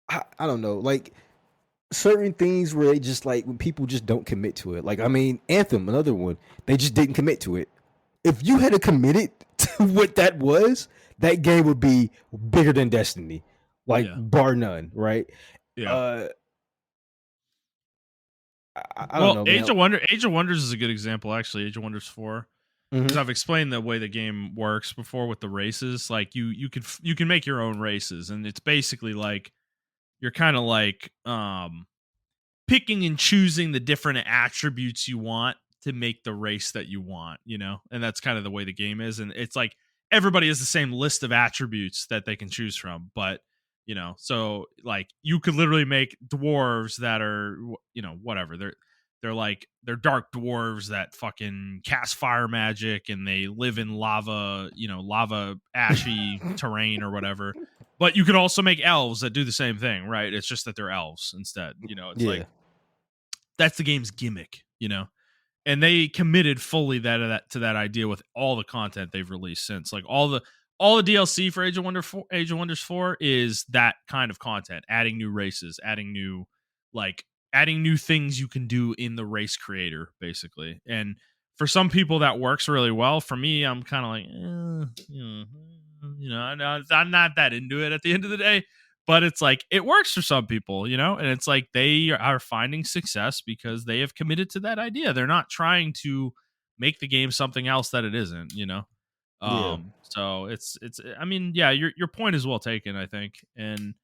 I don't know, like certain things where they just like when people just don't commit to it. Like, I mean, Anthem, another one, they just didn't commit to it. If you had committed to what that was, that game would be bigger than Destiny. Like bar none, right? Yeah. I don't know. Age of Wonders is a good example, actually. Age of Wonders 4, because I've explained the way the game works before with the races. Like you can make your own races, and it's basically like you're kind of like picking and choosing the different attributes you want to make the race that you want, and that's kind of the way the game is. And it's like everybody has the same list of attributes that they can choose from, but so like you could literally make dwarves that are whatever, they're dark dwarves that fucking cast fire magic and they live in lava ashy terrain or whatever. But you could also make elves that do the same thing, right? It's just that they're elves instead. It's like that's the game's gimmick, and they committed fully to that idea with all the content they've released since. Like all the DLC for Age of Wonders 4 is that kind of content, adding new races, adding new things you can do in the race creator, basically. And for some people that works really well. For me, I'm kind of like, I'm not that into it at the end of the day. But it's like it works for some people, and it's like they are finding success because they have committed to that idea. They're not trying to make the game something else that it isn't, So it's I mean, yeah, your point is well taken, I think. And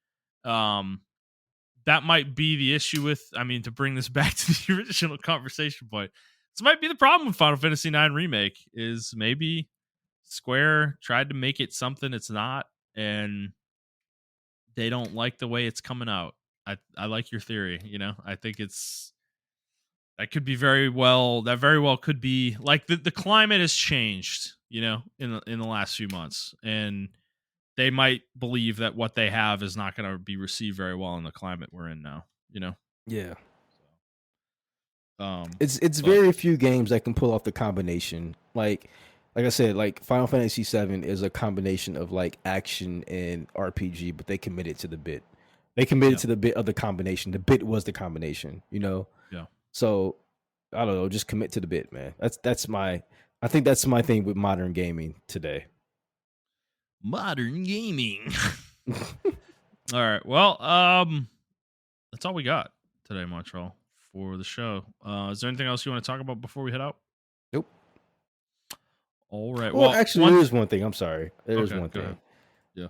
that might be the issue with, I mean, to bring this back to the original conversation point, this might be the problem with Final Fantasy IX Remake is maybe Square tried to make it something it's not, and they don't like the way it's coming out. I like your theory. I think that very well could be like the climate has changed, in the last few months, and they might believe that what they have is not going to be received very well in the climate we're in now. Yeah. Um, It's but very few games that can pull off the combination. Like I said, like Final Fantasy VII is a combination of like action and RPG, but they committed to the bit. They committed yeah, to the bit of the combination. The bit was the combination, yeah, So I don't know, just commit to the bit, man. I think that's my thing with modern gaming today. modern gaming. All right, well, that's all we got today, Montrell, for the show. Is there anything else you want to talk about before we head out? Nope. All right. Well, Well, actually, there is one thing. I'm sorry. There is okay, one go ahead. thing. Yeah.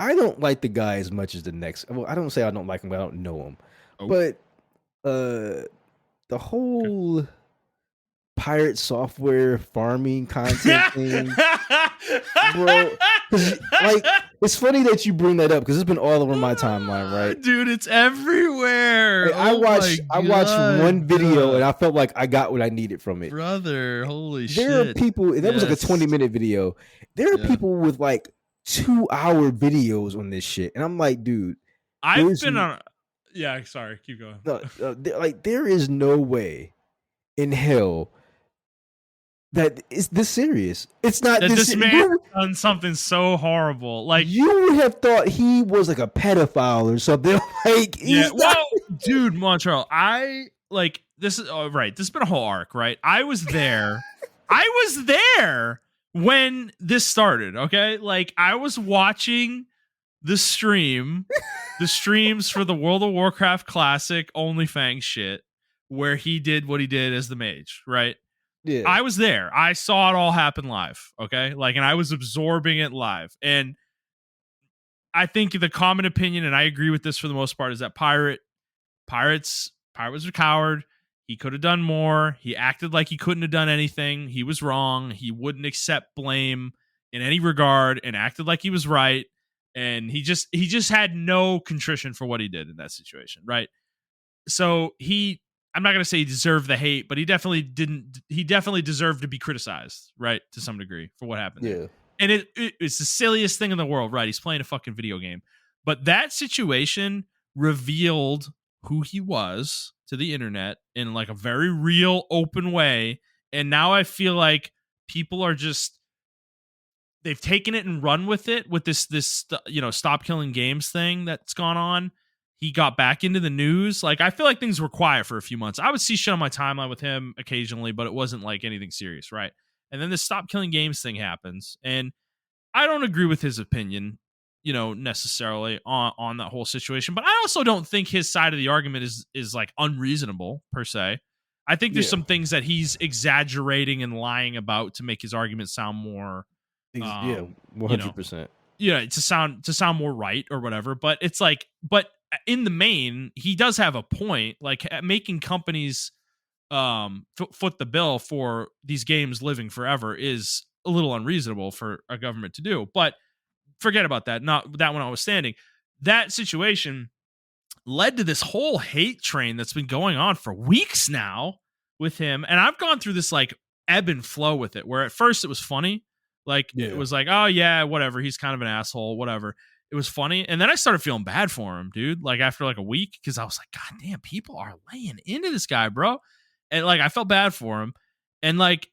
I don't like the guy as much as the next. Well, I don't say I don't like him, but I don't know him. Oh, But the okay. whole pirate software farming content thing, bro. Because like, it's funny that you bring that up because it's been all over my timeline, right? Dude, it's everywhere. Like, Oh my I watched one god, video and I felt like I got what I needed from it. brother! Holy There are shit! people, and that was like a Yes. 20-minute video. There are Yeah. people with like 2-hour videos on this shit, and I'm like, dude, I've there's been on. Yeah. Sorry. Keep going. no, like there is no way in hell that it's this serious. It's not That this. this man done something so horrible. Like, You would have thought he was like a pedophile or something. Like yeah. he's not. Well, dude, Montreal, I like this is right. This has been a whole arc, right? I was there. I was there when this started. Okay, like I was watching the streams for the World of Warcraft Classic OnlyFans shit, where he did what he did as the mage, right? Yeah, I was there. I saw it all happen live. Okay. Like, and I was absorbing it live. And I think the common opinion, and I agree with this for the most part, is that Pirate was a coward. He could have done more. He acted like he couldn't have done anything. He was wrong. He wouldn't accept blame in any regard and acted like he was right. And he just had no contrition for what he did in that situation, right? So I'm not going to say he deserved the hate, but he definitely deserved to be criticized, right? To some degree for what happened there. yeah, And it's the silliest thing in the world, right? He's playing a fucking video game. But that situation revealed who he was to the internet in like a very real, open way. And now I feel like people are just, they've taken it and run with it with this stop killing games thing that's gone on. He got back into the news. Like, I feel like things were quiet for a few months. I would see shit on my timeline with him occasionally, but it wasn't like anything serious, right? And then this stop killing games thing happens, and I don't agree with his opinion, necessarily on that whole situation. But I also don't think his side of the argument is like unreasonable per se. I think there's yeah. some things that he's exaggerating and lying about to make his argument sound more, Yeah, um, you know, 100%. to sound more right or whatever. But it's like, but in the main, he does have a point. Like, making companies foot the bill for these games living forever is a little unreasonable for a government to do. But forget about that. Not that one notwithstanding, that situation led to this whole hate train that's been going on for weeks now with him. And I've gone through this like ebb and flow with it, where at first it was funny. Like, Yeah. it was like, oh yeah, whatever. He's kind of an asshole, whatever. It was funny. And then I started feeling bad for him, dude. Like, after like a week, because I was like, God damn, people are laying into this guy, bro. And like, I felt bad for him. And like,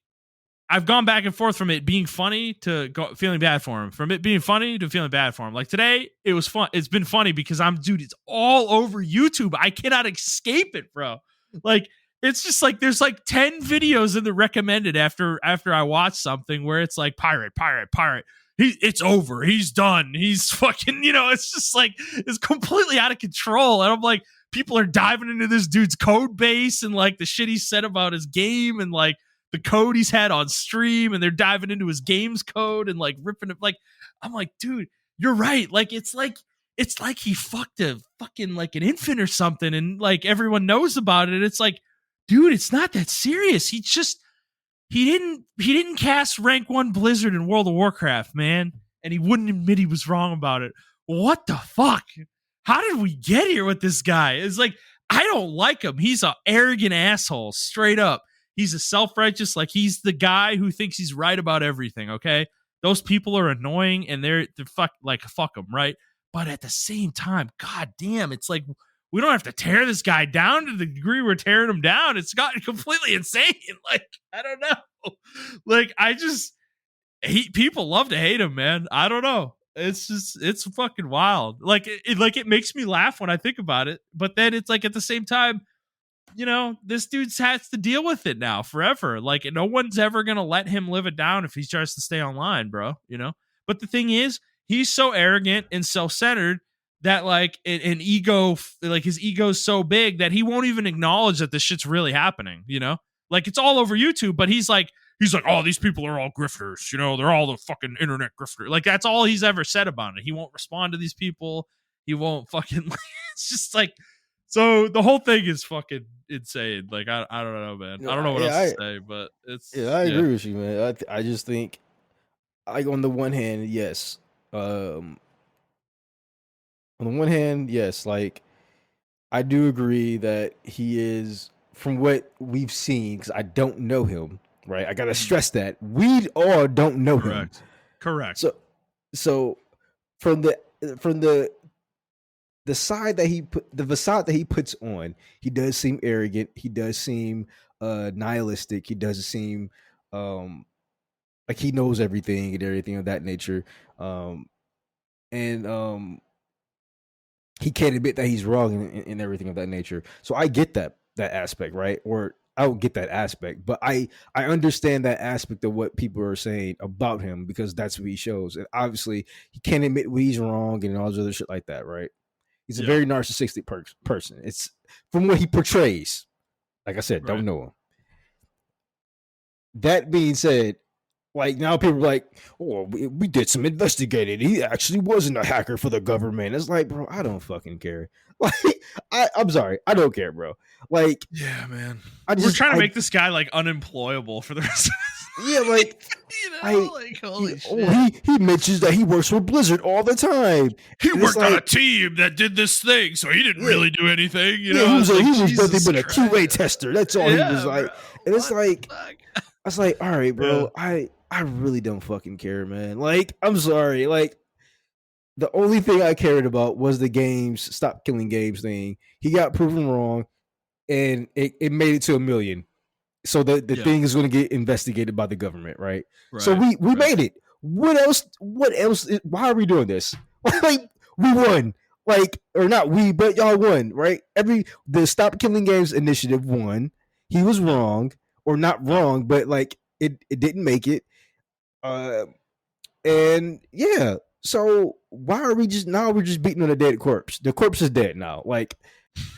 I've gone back and forth from it being funny to feeling bad for him, from it being funny to feeling bad for him. Like, today, it was fun. It's been funny because dude, it's all over YouTube. I cannot escape it, bro. Like, it's just like there's like 10 videos in the recommended after I watch something where it's like pirate. It's over. He's done. He's fucking, it's just like, it's completely out of control. And I'm like, people are diving into this dude's code base and like the shit he said about his game and like the code he's had on stream, and they're diving into his game's code and like ripping it. Like, I'm like, dude, you're right. Like, it's like he fucked a fucking like an infant or something, and like everyone knows about it. It's like, dude, it's not that serious. He didn't cast rank 1 Blizzard in World of Warcraft, man, and he wouldn't admit he was wrong about it. what the fuck? How did we get here with this guy? It's like, I don't like him. He's an arrogant asshole, straight up. He's a self-righteous, like he's the guy who thinks he's right about everything, okay? Those people are annoying and they're fuck them, right? But at the same time, god damn, it's like we don't have to tear this guy down to the degree we're tearing him down. It's gotten completely insane. Like, I don't know. Like, people love to hate him, man. I don't know. It's fucking wild. Like it makes me laugh when I think about it, but then it's like at the same time, this dude has to deal with it now forever. Like, no one's ever gonna let him live it down if he tries to stay online, bro. But the thing is, he's so arrogant and self-centered that like an ego, like his ego's so big that he won't even acknowledge that this shit's really happening. Like it's all over YouTube, but he's like, oh, these people are all grifters. They're all the fucking internet grifters. Like that's all he's ever said about it. He won't respond to these people. He won't fucking. It's just like, so the whole thing is fucking insane. Like I don't know, man. I don't know what else to say, but it's I agree with you, man. I just think, like on the one hand, yes, like I do agree that he is, from what we've seen, because I don't know him, right? I gotta stress that we all don't know him. Correct. So from the side that the facade that he puts on, he does seem arrogant. He does seem nihilistic. He does seem like he knows everything and everything of that nature. And he can't admit that he's wrong and everything of that nature. So I get that aspect, right? Or I don't get that aspect, but I understand that aspect of what people are saying about him, because that's what he shows. And obviously he can't admit when he's wrong and all this other shit like that, right? He's a very narcissistic person. It's from what he portrays. Like I said, don't know him. That being said, like now people are like, oh, we did some investigating. He actually wasn't a hacker for the government. It's like, bro, I don't fucking care. Like, I'm sorry, I don't care, bro. Like, yeah, man. We're trying to make this guy like unemployable for the rest of his life. Yeah, like, like holy shit. He mentions that he works for Blizzard all the time. He worked on a team that did this thing, so he didn't really do anything. He was nothing but a QA tester. That's all he was like. Bro, and it's like, I was like, all right, bro, I really don't fucking care, man. Like, I'm sorry. Like, the only thing I cared about was the games, stop killing games thing. He got proven wrong, and it made it to 1 million. So the thing is going to get investigated by the government, right? So we made it. What else? Why are we doing this? Like, we won. Like, or not we, but y'all won, right? The Stop Killing Games initiative won. He was wrong, or not wrong, but like it didn't make it. And yeah, so why are we just beating on a dead corpse? The corpse is dead now. Like,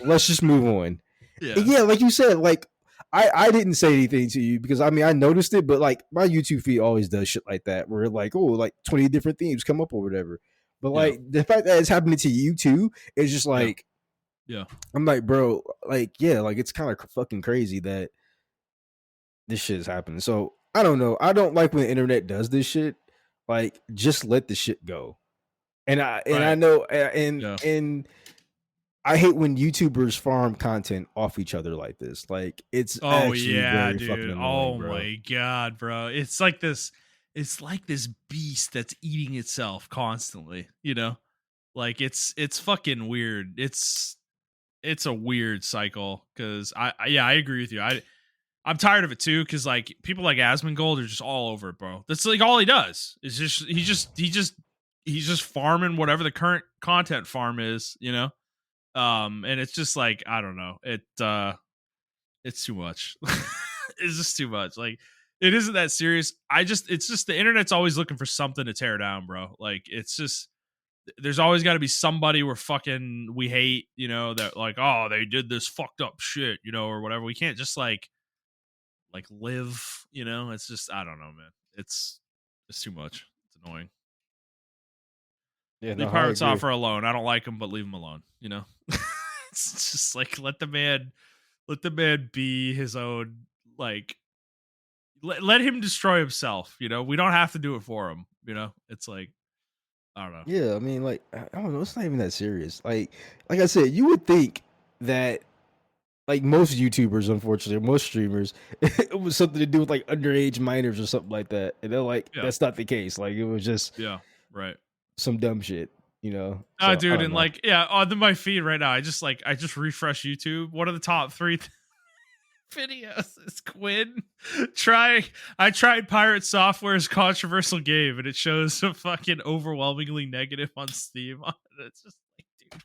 let's just move on. Yeah, like you said, like I didn't say anything to you because I mean I noticed it, but like my YouTube feed always does shit like that where like, oh, like 20 different themes come up or whatever. But like the fact that it's happening to you too is just like, yeah. I'm like, bro, like, yeah, like it's kind of fucking crazy that this shit is happening. So I don't know. I don't like when the internet does this shit. Like, just let the shit go. And I know and I hate when YouTubers farm content off each other like this. Like, it's actually very fucking annoying, bro. My god, bro. It's like this beast that's eating itself constantly, Like it's fucking weird. It's a weird cycle cuz I agree with you. I'm tired of it too, because like people like Asmongold are just all over it, bro. That's like all he does. Is he's just farming whatever the current content farm is, and it's just like, I don't know. It's too much. It's just too much. Like, it isn't that serious. It's just the internet's always looking for something to tear down, bro. Like, it's just, there's always got to be somebody we hate, that like, oh, they did this fucked up shit, or whatever. We can't just like live, it's just, I don't know, man. It's too much. It's annoying. Yeah, leave Pirate Software alone. I don't like him, but leave him alone, It's just like, let the man be his own, like, let him destroy himself, we don't have to do it for him, it's like, I don't know. Yeah, I mean, like, I don't know. It's not even that serious. Like I said, you would think that, like most YouTubers, unfortunately, or most streamers, it was something to do with like underage minors or something like that. And they're like, Yeah. that's not the case. Like, it was just Yeah. Right. some dumb shit, you know? Oh, So I dude, don't and know. like, yeah, on my feed right now, I just refresh YouTube. One of the top three videos is Quinn I tried Pirate Software's controversial game, and it shows a fucking overwhelmingly negative on Steam. It's just like,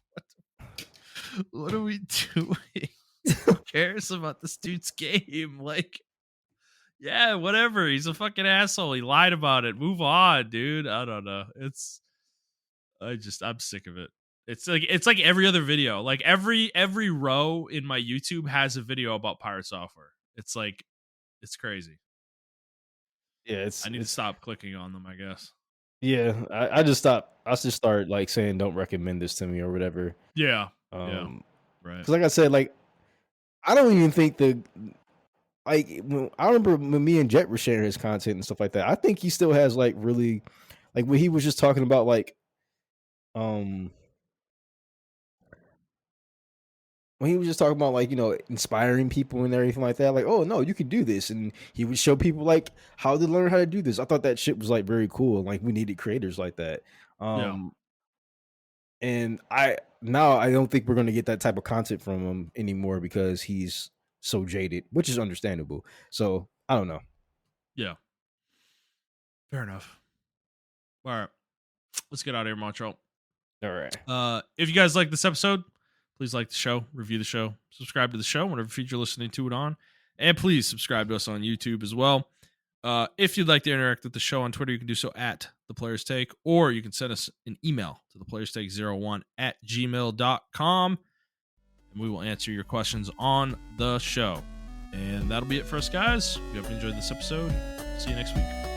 dude, what are we doing? Who cares about this dude's game? Like, yeah, whatever. He's a fucking asshole. He lied about it. Move on, dude. I don't know. I'm sick of it. It's like every other video. Like every row in my YouTube has a video about Pirate Software. It's like, it's crazy. Yeah, I need to stop clicking on them, I guess. yeah. I just stopped. I just started like saying, don't recommend this to me or whatever. Yeah. Yeah. Um, Right. because like I said, like, I don't even think I remember when me and Jet were sharing his content and stuff like that. I think he still has like really, like when he was just talking about like, um, when he was just talking about like, inspiring people and everything like that. Like, oh no, you can do this, and he would show people like how to learn how to do this. I thought that shit was like very cool, and like we needed creators like that. Yeah. And I don't think we're gonna get that type of content from him anymore because he's so jaded, which is understandable. So I don't know. Yeah. Fair enough. All right. Let's get out of here, Montrell. All right. If you guys like this episode, please like the show, review the show, subscribe to the show, whatever feed you're listening to it on, and please subscribe to us on YouTube as well. If you'd like to interact with the show on Twitter, you can do so at The Players Take, or you can send us an email to theplayerstake01@gmail.com, and we will answer your questions on the show. And that'll be it for us, guys. We hope you enjoyed this episode. See you next week.